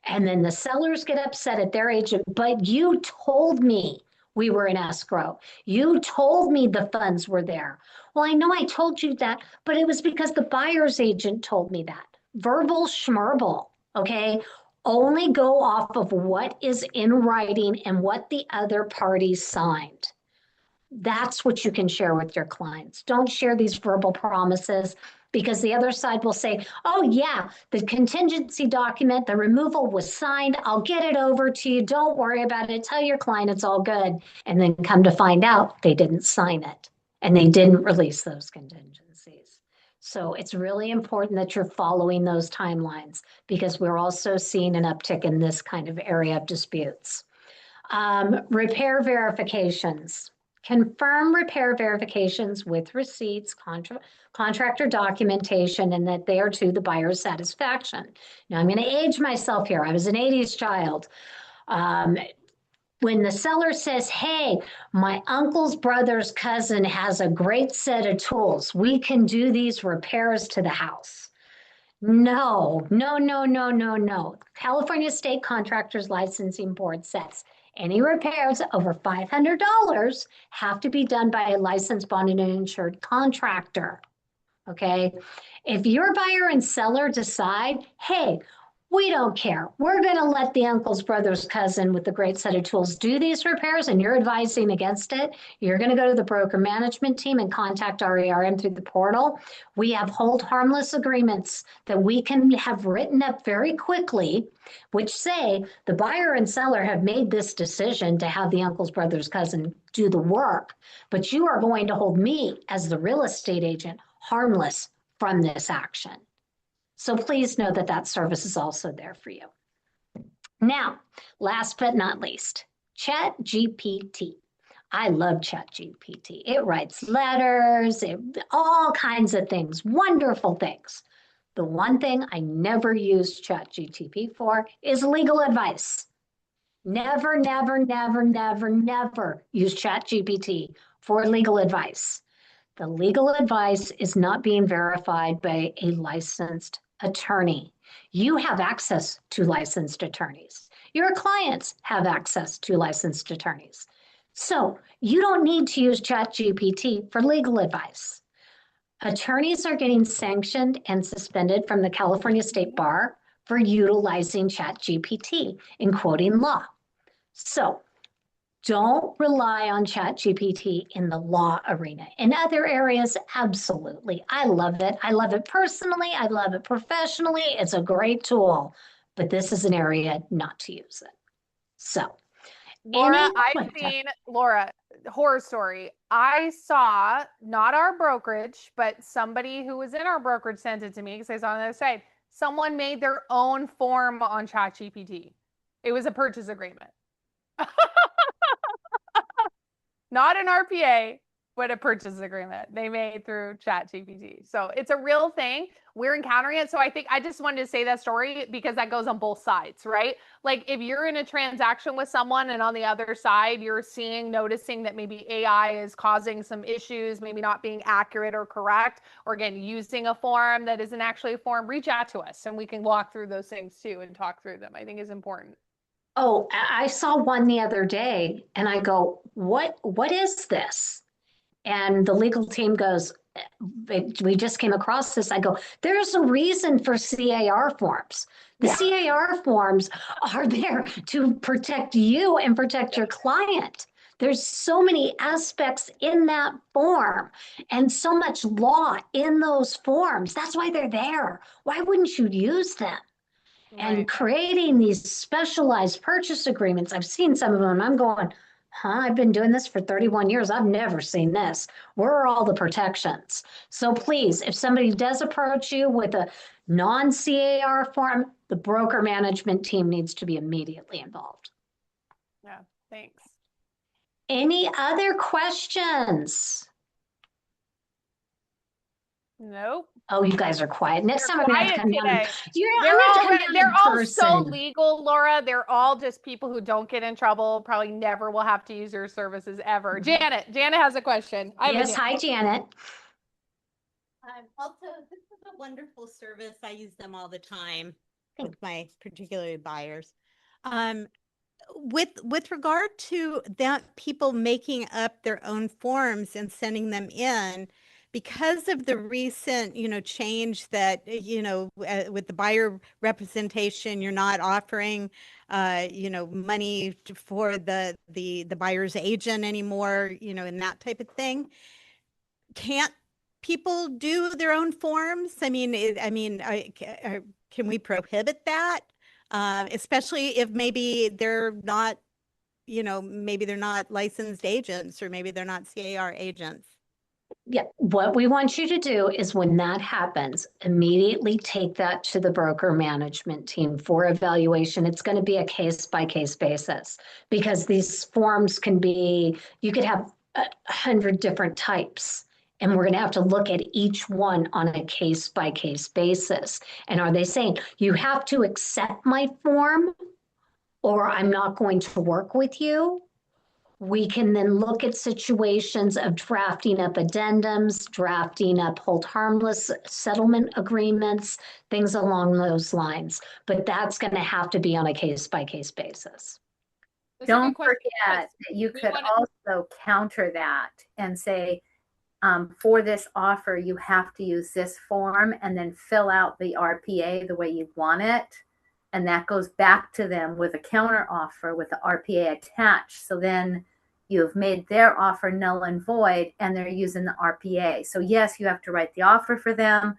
And then the sellers get upset at their agent, "But you told me we were in escrow. You told me the funds were there." Well, I know I told you that, but it was because the buyer's agent told me that. Verbal schmerble, okay? Only go off of what is in writing and what the other party signed. That's what you can share with your clients. Don't share these verbal promises, because the other side will say, "Oh yeah, the contingency document, the removal was signed. I'll get it over to you. Don't worry about it. Tell your client it's all good." And then come to find out they didn't sign it and they didn't release those contingencies. So it's really important that you're following those timelines, because we're also seeing an uptick in this kind of area of disputes. Repair verifications. Confirm repair verifications with receipts, contractor documentation, and that they are to the buyer's satisfaction. Now, I'm going to age myself here. I was an 80s child. When the seller says, "Hey, my uncle's brother's cousin has a great set of tools. We can do these repairs to the house." No, no, no, no, no, no. California State Contractors Licensing Board says any repairs over $500 have to be done by a licensed, bonded, and insured contractor. Okay. If your buyer and seller decide, "Hey, we don't care. We're going to let the uncle's brother's cousin with the great set of tools do these repairs," and you're advising against it, you're going to go to the broker management team and contact RERM through the portal. We have hold harmless agreements that we can have written up very quickly, which say the buyer and seller have made this decision to have the uncle's brother's cousin do the work, but you are going to hold me as the real estate agent harmless from this action. So please know that that service is also there for you. Now, last but not least, ChatGPT. I love ChatGPT. It writes letters, all kinds of things, wonderful things. The one thing I never use ChatGPT for is legal advice. Never, never, never, never, never use ChatGPT for legal advice. The legal advice is not being verified by a licensed attorney. You have access to licensed attorneys. Your clients have access to licensed attorneys. So you don't need to use ChatGPT for legal advice. Attorneys are getting sanctioned and suspended from the California State Bar for utilizing ChatGPT in quoting law. So Don't rely on ChatGPT in the law arena. In other areas, absolutely. I love it. I love it personally. I love it professionally. It's a great tool, but this is an area not to use it. So, Laura, Laura, horror story. I saw, not our brokerage, but somebody who was in our brokerage sent it to me because I saw on the other side. Someone made their own form on ChatGPT. It was a purchase agreement. Not an RPA, but a purchase agreement they made through ChatGPT. So it's a real thing. We're encountering it. So I think I just wanted to say that story because that goes on both sides, right? Like if you're in a transaction with someone and on the other side, you're noticing that maybe AI is causing some issues, maybe not being accurate or correct, or again, using a form that isn't actually a form, reach out to us and we can walk through those things too and talk through them. I think is important. Oh, I saw one the other day and I go, what is this? And the legal team goes, we just came across this. I go, there's a reason for CAR forms. The CAR forms are there to protect you and protect your client. There's so many aspects in that form and so much law in those forms. That's why they're there. Why wouldn't you use them? And creating these specialized purchase agreements, I've seen some of them and I'm going, I've been doing this for 31 years. I've never seen this. Where are all the protections? So please, if somebody does approach you with a non-CAR form, the broker management team needs to be immediately involved. Yeah, thanks. Any other questions? Nope. Oh, you guys are quiet. Next time I'm gonna have to come down. They're all so legal, Laura. They're all just people who don't get in trouble. Probably never will have to use your services ever. Janet has a question. Yes, hi, Janet. Also, this is a wonderful service. I use them all the time with my particularly buyers. With regard to that, people making up their own forms and sending them in, because of the recent, change that, with the buyer representation, you're not offering, money for the buyer's agent anymore, and that type of thing. Can't people do their own forms? I mean, can we prohibit that? Especially if maybe they're not, maybe they're not licensed agents or maybe they're not CAR agents. Yeah, what we want you to do is when that happens, immediately take that to the broker management team for evaluation. It's going to be a case by case basis because these forms you could have 100 different types. And we're going to have to look at each one on a case by case basis. And are they saying you have to accept my form or I'm not going to work with you? We can then look at situations of drafting up addendums, drafting up hold harmless settlement agreements, things along those lines. But that's going to have to be on a case by case basis. Don't forget that you could also counter that and say, for this offer, you have to use this form and then fill out the RPA the way you want it. And that goes back to them with a counter offer with the RPA attached. So then you've made their offer null and void and they're using the RPA. So yes, you have to write the offer for them,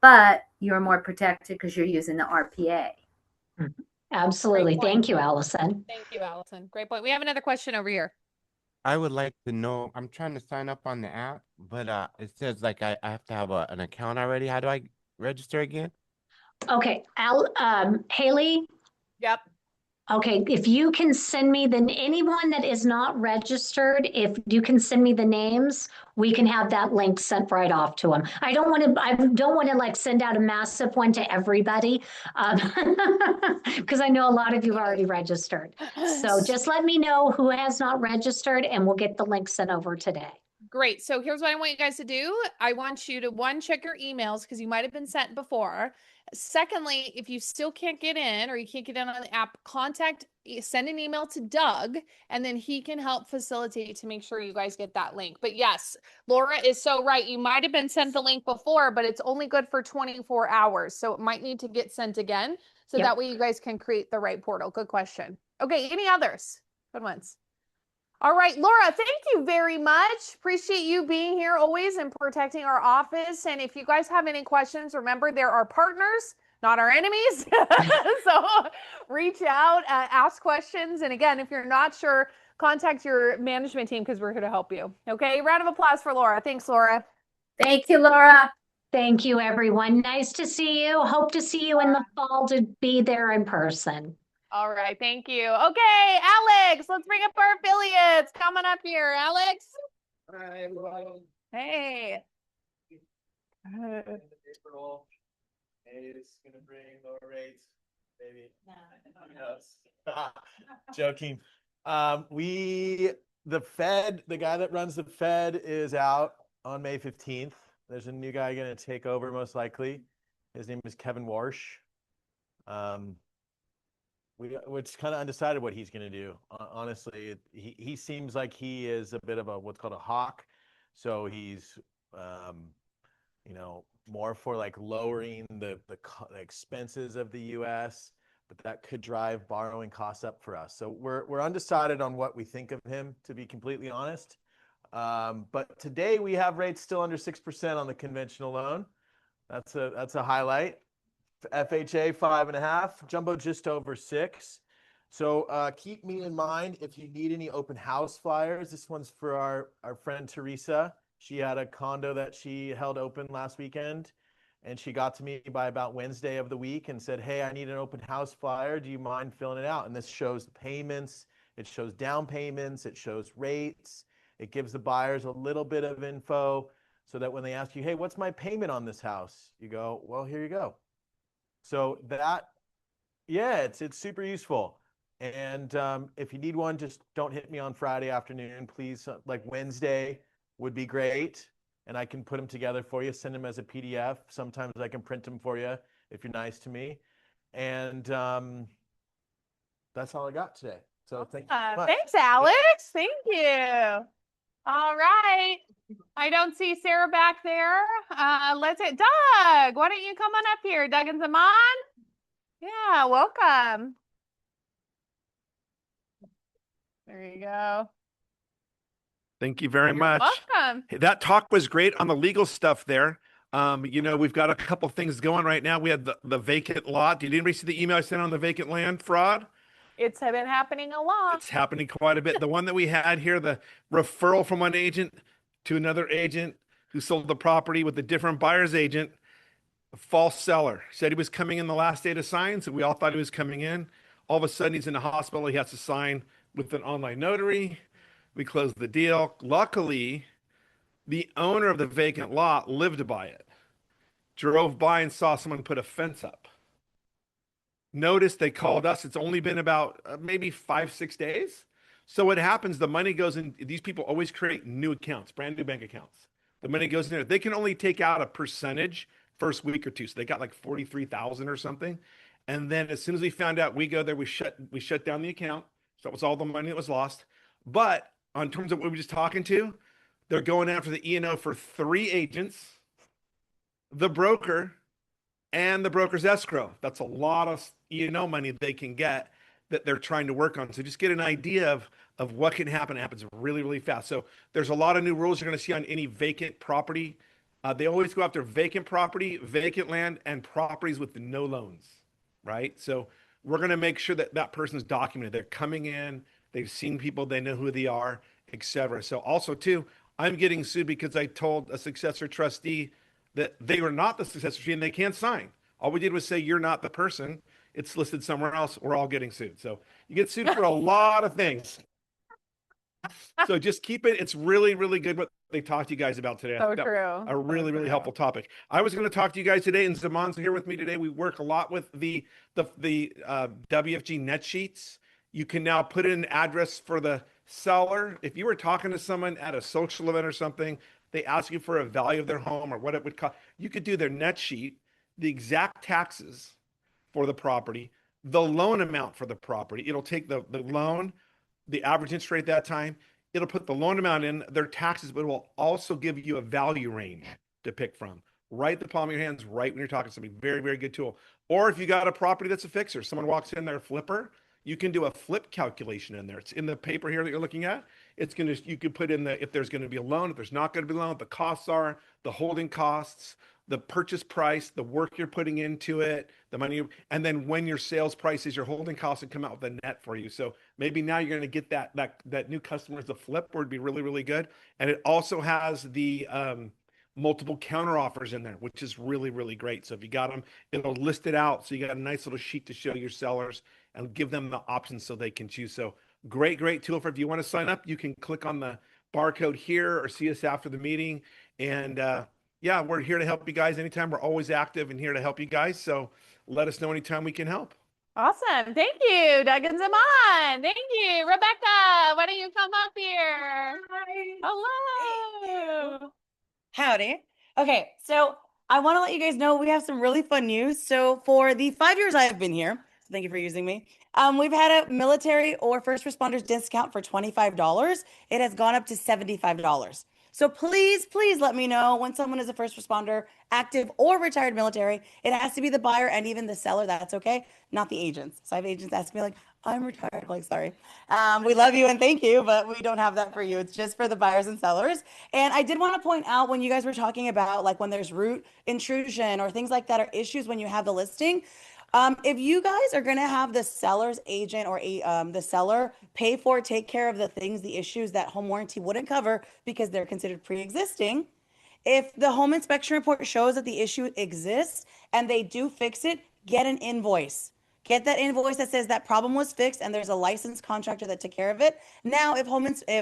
but you're more protected because you're using the RPA. Absolutely. Thank you, Allison. Thank you, Allison. Great point. We have another question over here. I would like to know, I'm trying to sign up on the app, but it says like I have to have an account already. How do I register again? Okay, Haley? Yep. Okay, if you can send me anyone that is not registered, if you can send me the names, we can have that link sent right off to them. I don't want to like send out a massive one to everybody because I know a lot of you have already registered. So just let me know who has not registered and we'll get the link sent over today. Great. So here's what I want you guys to do. I want you to check your emails because you might have been sent before. Secondly, if you still can't get in or you can't get in on the app, send an email to Doug and then he can help facilitate to make sure you guys get that link. But yes, Laura is so right. You might have been sent the link before, but it's only good for 24 hours. So it might need to get sent again. So that way you guys can create the right portal. Good question. Okay. Any others? Good ones. All right, Laura, thank you very much. Appreciate you being here always and protecting our office. And if you guys have any questions, remember there are partners, not our enemies. So reach out, ask questions. And again, if you're not sure, contact your management team because we're here to help you. Okay, round of applause for Laura. Thanks, Laura. Thank you, Laura. Thank you, everyone. Nice to see you. Hope to see you in the fall to be there in person. All right, thank you. Okay, Alex, let's bring up our affiliates. Coming up here, Alex. Hi, everyone. Hey. April is gonna bring lower rates, maybe. Who knows? Joking. The Fed, the guy that runs the Fed is out on May 15th. There's a new guy gonna take over most likely. His name is Kevin Warsh. We're just kind of undecided what he's going to do. Honestly, he seems like he is a bit of a what's called a hawk. So he's, more for like lowering the expenses of the U.S., but that could drive borrowing costs up for us. So we're undecided on what we think of him, to be completely honest. But today we have rates still under 6% on the conventional loan. That's a highlight. FHA 5.5, jumbo just over 6. So keep me in mind if you need any open house flyers. This one's for our friend Teresa. She had a condo that she held open last weekend, and she got to me by about Wednesday of the week and said, hey, I need an open house flyer. Do you mind filling it out? And this shows the payments. It shows down payments. It shows rates. It gives the buyers a little bit of info so that when they ask you, hey, what's my payment on this house? You go, well, here you go. So it's super useful. And if you need one, just don't hit me on Friday afternoon, please. Like Wednesday would be great. And I can put them together for you, send them as a PDF. Sometimes I can print them for you if you're nice to me. And that's all I got today. So thank you so much. Thanks, Alex. Thank you. All right. I don't see Sarah back there. Let's hit Doug. Why don't you come on up here? Doug and Zaman? Yeah, welcome. There you go. Thank you very much. Welcome. Hey, that talk was great on the legal stuff there. We've got a couple things going right now. We had the vacant lot. Did anybody see the email I sent on the vacant land fraud? It's been happening a lot. It's happening quite a bit. The one that we had here, the referral from one agent to another agent who sold the property with a different buyer's agent, a false seller. Said he was coming in the last day to sign, so we all thought he was coming in. All of a sudden, he's in the hospital. He has to sign with an online notary. We closed the deal. Luckily, the owner of the vacant lot lived by it. Drove by and saw someone put a fence up. Noticed they called us. It's only been about maybe 5-6 days. So what happens, the money goes in. These people always create new accounts, brand new bank accounts. The money goes in there. They can only take out a percentage first week or two. So they got like 43,000 or something. And then as soon as we found out, we go there, we shut down the account. So that was all the money that was lost. But on terms of what we were just talking to, they're going after the E&O for 3 agents, the broker, and the broker's escrow. That's a lot of E&O money they can get that they're trying to work on. So just get an idea of what can happen. It happens really, really fast. So there's a lot of new rules you're going to see on any vacant property. They always go after vacant property, vacant land, and properties with no loans, right? So we're going to make sure that that person's documented. They're coming in, they've seen people, they know who they are, etc. So also too, I'm getting sued because I told a successor trustee that they were not the successor trustee and they can't sign. All we did was say, you're not the person. It's listed somewhere else. We're all getting sued. So you get sued for a lot of things. So just keep it. It's really, really good what they talked to you guys about today. So true. A really, really helpful topic. I was going to talk to you guys today, and Zaman's here with me today. We work a lot with the WFG net sheets. You can now put in an address for the seller. If you were talking to someone at a social event or something, they ask you for a value of their home or what it would cost. You could do their net sheet, the exact taxes for the property, the loan amount for the property. It'll take the loan, the average interest rate at that time. It'll put the loan amount in, their taxes, but it will also give you a value range to pick from. Right at the palm of your hands, right when you're talking to somebody. Very, very good tool. Or if you got a property that's a fixer, someone walks in, they're a flipper, you can do a flip calculation in there. It's in the paper here that you're looking at. It's going to, you could put in the, if there's going to be a loan, if there's not going to be a loan, what the costs are, the holding costs, the purchase price, the work you're putting into it, the money, and then when your sales price is your holding costs and come out with a net for you. So maybe now you're going to get that new customer as a flip, where it'd be really, really good. And it also has the multiple counter offers in there, which is really, really great. So if you got them, it'll list it out. So you got a nice little sheet to show your sellers and give them the options so they can choose. So great, great tool for if you want to sign up, you can click on the barcode here or see us after the meeting. And yeah, we're here to help you guys anytime. We're always active and here to help you guys. So let us know anytime we can help. Awesome. Thank you, Doug and Zaman. Thank you. Rebecca, why don't you come up here? Hello. Howdy. Okay, so I want to let you guys know we have some really fun news. So for the 5 years I've been here, thank you for using me. We've had a military or first responders discount for $25. It has gone up to $75. So please, please let me know when someone is a first responder, active or retired military. It has to be the buyer and even the seller. That's okay, not the agents. So I have agents ask me like, I'm retired. Like, sorry. We love you and thank you, but we don't have that for you. It's just for the buyers and sellers. And I did want to point out when you guys were talking about like when there's root intrusion or things like that or issues when you have the listing. If you guys are going to have the seller's agent or the seller pay for, take care of the things, the issues that home warranty wouldn't cover because they're considered pre-existing, if the home inspection report shows that the issue exists and they do fix it, get an invoice. Get that invoice that says that problem was fixed and there's a licensed contractor that took care of it. Now, if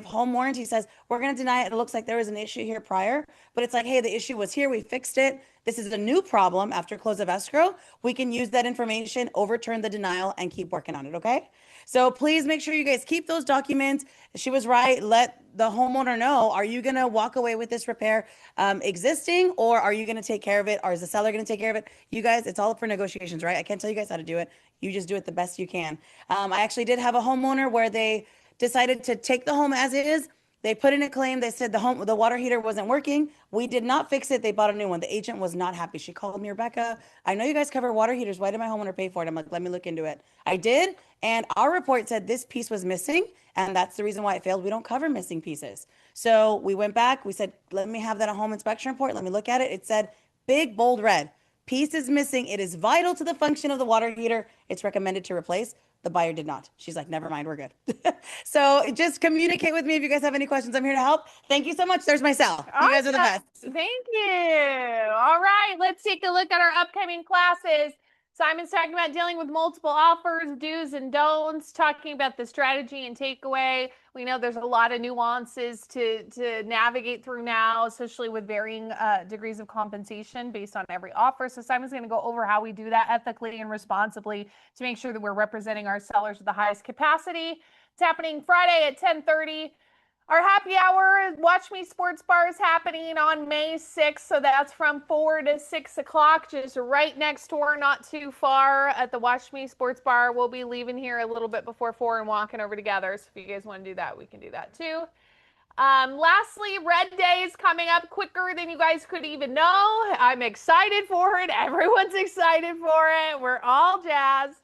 home warranty says we're going to deny it, it looks like there was an issue here prior, but it's like, hey, the issue was here, we fixed it. This is a new problem after close of escrow. We can use that information, overturn the denial, and keep working on it, okay? So please make sure you guys keep those documents. She was right. Let the homeowner know, are you going to walk away with this repair existing, or are you going to take care of it? Or is the seller going to take care of it? You guys, it's all up for negotiations, right? I can't tell you guys how to do it. You just do it the best you can. I actually did have a homeowner where they decided to take the home as is. They put in a claim. They said the water heater wasn't working. We did not fix it. They bought a new one. The agent was not happy. She called me, Rebecca, I know you guys cover water heaters. Why did my homeowner pay for it? I'm like, let me look into it. I did. And our report said this piece was missing. And that's the reason why it failed. We don't cover missing pieces. So we went back. We said, let me have that a home inspection report. Let me look at it. It said big, bold red. Piece is missing. It is vital to the function of the water heater. It's recommended to replace. The buyer did not. She's like, never mind, we're good. So just communicate with me if you guys have any questions. I'm here to help. Thank you so much. There's my cell. You guys are the best. Thank you. All right, let's take a look at our upcoming classes. Simon's talking about dealing with multiple offers, do's and don'ts, talking about the strategy and takeaway. We know there's a lot of nuances to navigate through now, especially with varying degrees of compensation based on every offer. So Simon's going to go over how we do that ethically and responsibly to make sure that we're representing our sellers with the highest capacity. It's happening Friday at 10:30. Our happy hour, Watch Me Sports Bar, is happening on May 6th. So that's from 4 to 6 o'clock, just right next door, not too far at the Watch Me Sports Bar. We'll be leaving here a little bit before 4 and walking over together. So if you guys want to do that, we can do that too. Lastly, Red Day is coming up quicker than you guys could even know. I'm excited for it. Everyone's excited for it. We're all jazzed.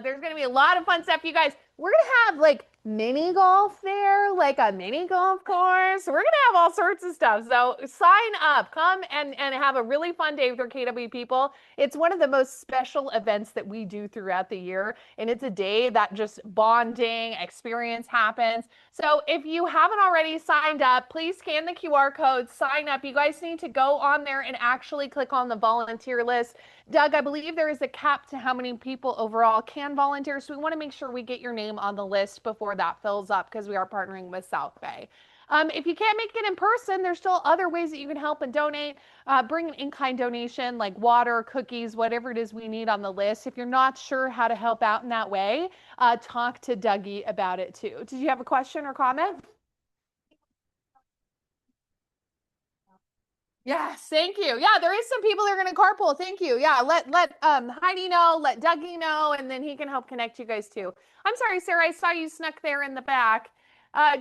There's going to be a lot of fun stuff, you guys. We're going to have like mini golf there, like a mini golf course. We're going to have all sorts of stuff. So sign up, come and have a really fun day with our KW people. It's one of the most special events that we do throughout the year. And it's a day that just bonding experience happens. So if you haven't already signed up, please scan the QR code, sign up. You guys need to go on there and actually click on the volunteer list. Doug, I believe there is a cap to how many people overall can volunteer. So we want to make sure we get your name on the list before that fills up because we are partnering with South Bay. If you can't make it in person, there's still other ways that you can help and donate. Bring an in-kind donation like water, cookies, whatever it is we need on the list. If you're not sure how to help out in that way, talk to Dougie about it too. Did you have a question or comment? Yes, thank you. Yeah, there is some people that are going to carpool. Thank you. Yeah, let Heidi know, let Dougie know, and then he can help connect you guys too. I'm sorry, Sarah, I saw you snuck there in the back.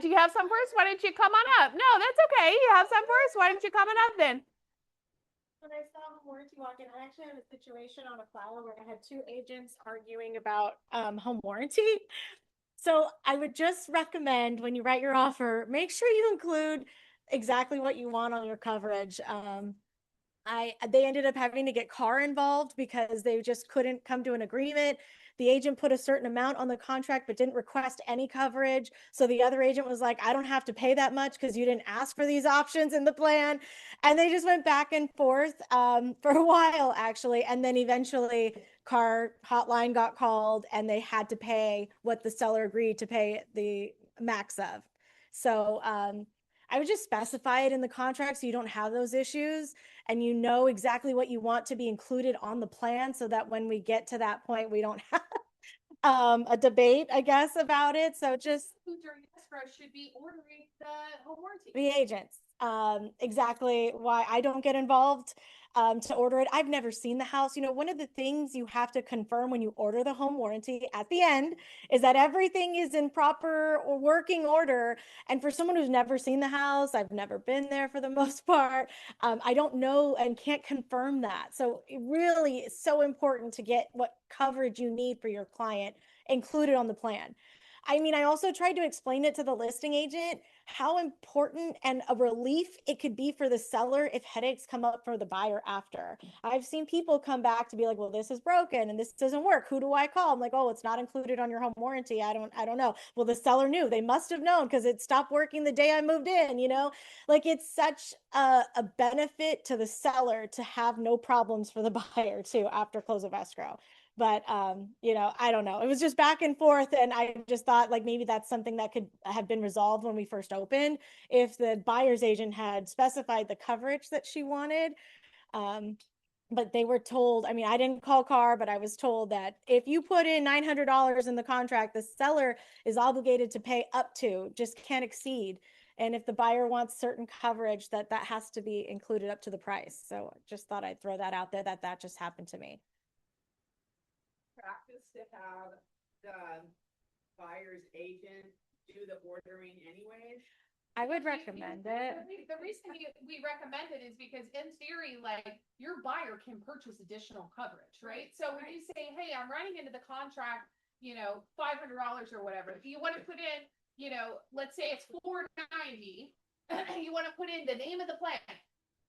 Do you have some first? Why don't you come on up? No, that's okay. You have some first. Why don't you come on up then? When I saw home warranty walk in, I actually had a situation on a file where I had two agents arguing about home warranty. So I would just recommend when you write your offer, make sure you include exactly what you want on your coverage. They ended up having to get car involved because they just couldn't come to an agreement. The agent put a certain amount on the contract but didn't request any coverage. So the other agent was like, I don't have to pay that much because you didn't ask for these options in the plan. And they just went back and forth for a while, actually. And then eventually car hotline got called and they had to pay what the seller agreed to pay the max of. So I would just specify it in the contract so you don't have those issues and you know exactly what you want to be included on the plan so that when we get to that point, we don't have a debate, I guess, about it. So just who during escrow should be ordering the home warranty? the agents. Exactly why I don't get involved to order it. I've never seen the house. You know, one of the things you have to confirm when you order the home warranty at the end is that everything is in proper or working order. And for someone who's never seen the house, I've never been there for the most part. I don't know and can't confirm that. So it really is so important to get what coverage you need for your client included on the plan. I mean, I also tried to explain it to the listing agent how important and a relief it could be for the seller if headaches come up for the buyer after. I've seen people come back to be like, well, this is broken and this doesn't work. Who do I call? I'm like, oh, it's not included on your home warranty. I don't know. Well, the seller knew. They must have known because it stopped working the day I moved in, you know? Like it's such a benefit to the seller to have no problems for the buyer too after close of escrow. But you know, I don't know. It was just back and forth, and I just thought like maybe that's something that could have been resolved when we first opened if the buyer's agent had specified the coverage that she wanted. But they were told, I mean, I didn't call CAR, but I was told that if you put in $900 in the contract, the seller is obligated to pay up to, just can't exceed. And if the buyer wants certain coverage, that has to be included up to the price. So just thought I'd throw that out there that just happened to me. Practice to have the buyer's agent do the ordering anyways? I would recommend it. The reason we recommend it is because in theory, like your buyer can purchase additional coverage, right? So when you say, hey, I'm running into the contract, you know, $500 or whatever, if you want to put in, you know, let's say it's $490, you want to put in the name of the plan.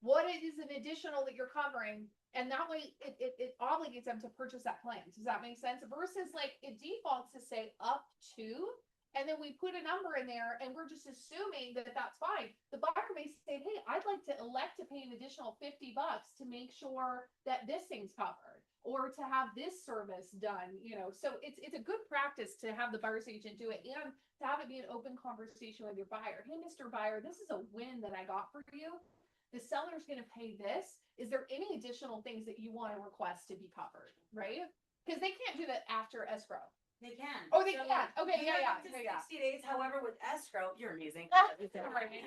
What is an additional that you're covering? And that way it obligates them to purchase that plan. Does that make sense? Versus like it defaults to say up to, and then we put a number in there and we're just assuming that that's fine. The buyer may say, hey, I'd like to elect to pay an additional $50 to make sure that this thing's covered or to have this service done, you know. So it's a good practice to have the buyer's agent do it and to have it be an open conversation with your buyer. Hey, Mr. Buyer, this is a win that I got for you. The seller's going to pay this. Is there any additional things that you want to request to be covered, right? Because they can't do that after escrow. They can. Oh, they So, can. Okay, you yeah, have yeah, up to yeah. 60 days. However, with escrow, you're amazing. I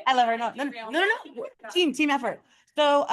I love her. No. Team effort. So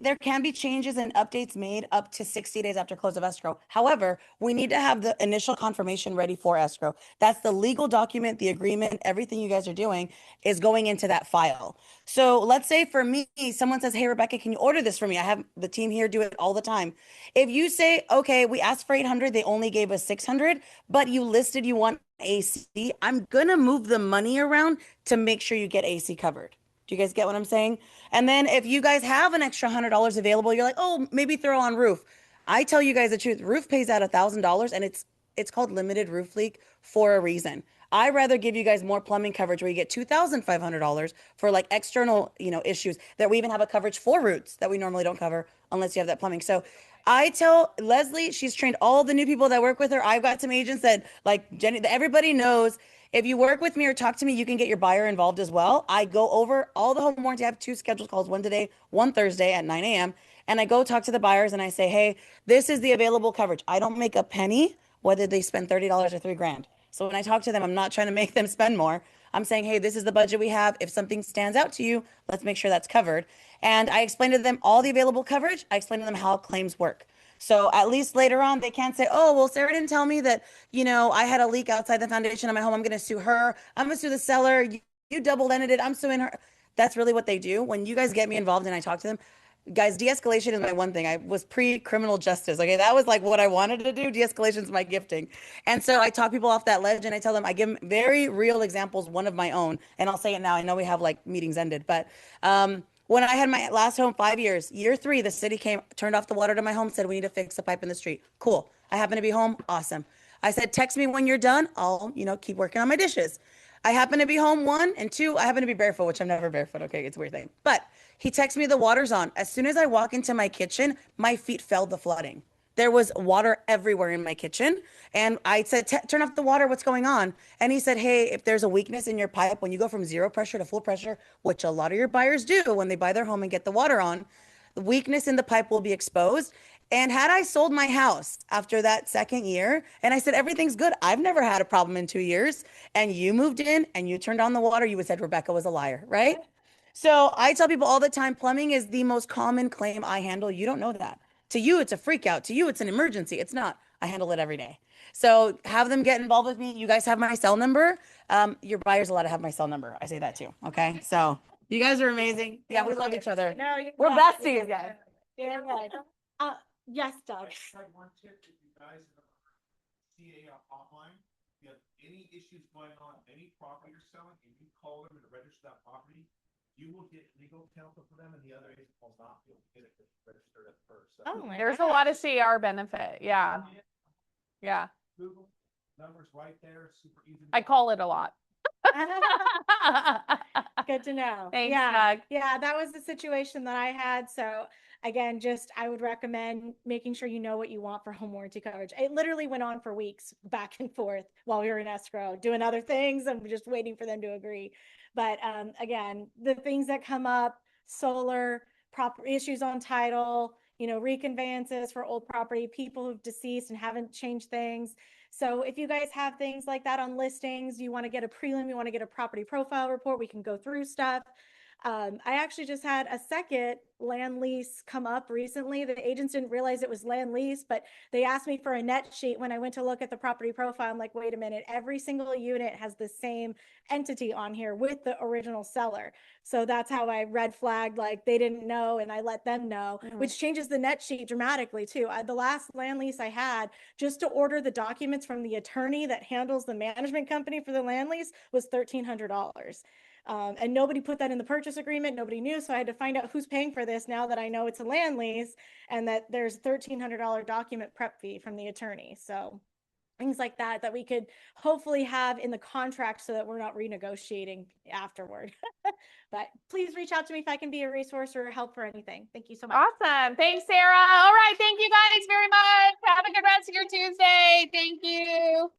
there can be changes and updates made up to 60 days after close of escrow. However, we need to have the initial confirmation ready for escrow. That's the legal document, the agreement, everything you guys are doing is going into that file. So let's say for me, someone says, hey, Rebecca, can you order this for me? I have the team here do it all the time. If you say, okay, we asked for 800, they only gave us 600, but you listed you want AC, I'm going to move the money around to make sure you get AC covered. Do you guys get what I'm saying? And then if you guys have an extra $100 available, you're like, oh, maybe throw on roof. I tell you guys the truth, roof pays out $1,000 and it's called limited roof leak for a reason. I rather give you guys more plumbing coverage where you get $2,500 for like external, you know, issues that we even have a coverage for roots that we normally don't cover unless you have that plumbing. So I tell Leslie, she's trained all the new people that work with her. I've got some agents that like Jenny, everybody knows if you work with me or talk to me, you can get your buyer involved as well. I go over all the home warranty. I have 2 scheduled calls, one today, one Thursday at 9 a.m. And I go talk to the buyers and I say, hey, this is the available coverage. I don't make a penny whether they spend $30 or $3,000. So when I talk to them, I'm not trying to make them spend more. I'm saying, hey, this is the budget we have. If something stands out to you, let's make sure that's covered. And I explain to them all the available coverage. I explain to them how claims work. So at least later on, they can't say, oh, well, Sarah didn't tell me that, you know, I had a leak outside the foundation of my home. I'm going to sue her. I'm going to sue the seller. You double-ended it. I'm suing her. That's really what they do. When you guys get me involved and I talk to them, Guys, de-escalation is my one thing. I was pre-criminal justice. Okay, that was like what I wanted to do. De-escalation is my gifting. And so I talk people off that ledge and I tell them, I give them very real examples, one of my own. And I'll say it now. I know we have like meetings ended, but when I had my last home 5 years, year 3, the city came, turned off the water to my home, said we need to fix the pipe in the street. Cool. I happen to be home. Awesome. I said, text me when you're done. I'll, keep working on my dishes. I happen to be home, 1, and 2, I happen to be barefoot, which I'm never barefoot. Okay, it's a weird thing. But he texts me the water's on. As soon as I walk into my kitchen, my feet felt the flooding. There was water everywhere in my kitchen. And I said, turn off the water. What's going on? And he said, hey, if there's a weakness in your pipe, when you go from 0 pressure to full pressure, which a lot of your buyers do when they buy their home and get the water on, the weakness in the pipe will be exposed. And had I sold my house after that 2nd year, and I said, everything's good, I've never had a problem in 2 years, and you moved in and you turned on the water, you would have said Rebecca was a liar, right? So I tell people all the time, plumbing is the most common claim I handle. You don't know that. To you, it's a freak out. To you, it's an emergency. It's not. I handle it every day. So have them get involved with me. You guys have my cell number. Your buyer's allowed to have my cell number. I say that too. Okay. So you guys are amazing. Yeah, we love each other. No, We're besties, guys. Yeah, right. Yes, Doug. One tip, if you guys see a hotline, if you have any issues going on, any property you're selling, and you call them to register that property, you will get legal counsel for them, and the other agent will not be able to get it registered at first. So There's a lot of CR benefit. Yeah. Yeah. Google numbers right there, super easy. I call it a lot. Good to know. Thanks, yeah. Doug. Yeah, that was the situation that I had. So again, I would recommend making sure you know what you want for home warranty coverage. It literally went on for weeks back and forth while we were in escrow doing other things and just waiting for them to agree. But again, the things that come up, solar, proper issues on title, reconveyances for old property, people who've deceased and haven't changed things. So if you guys have things like that on listings, you want to get a prelim, you want to get a property profile report, we can go through stuff. I actually just had a second land lease come up recently. The agents didn't realize it was land lease, but they asked me for a net sheet when I went to look at the property profile. I'm like, wait a minute, every single unit has the same entity on here with the original seller. So that's how I red flagged, like they didn't know and I let them know, which changes the net sheet dramatically too. The last land lease I had, just to order the documents from the attorney that handles the management company for the land lease was $1,300. And nobody put that in the purchase agreement. Nobody knew. So I had to find out who's paying for this now that I know it's a land lease and that there's $1,300 document prep fee from the attorney. So things like that we could hopefully have in the contract so that we're not renegotiating afterward. But please reach out to me if I can be a resource or help for anything. Thank you so much. Awesome. Thanks, Sarah. All right. Thank you guys very much. Have a good rest of your Tuesday. Thank you.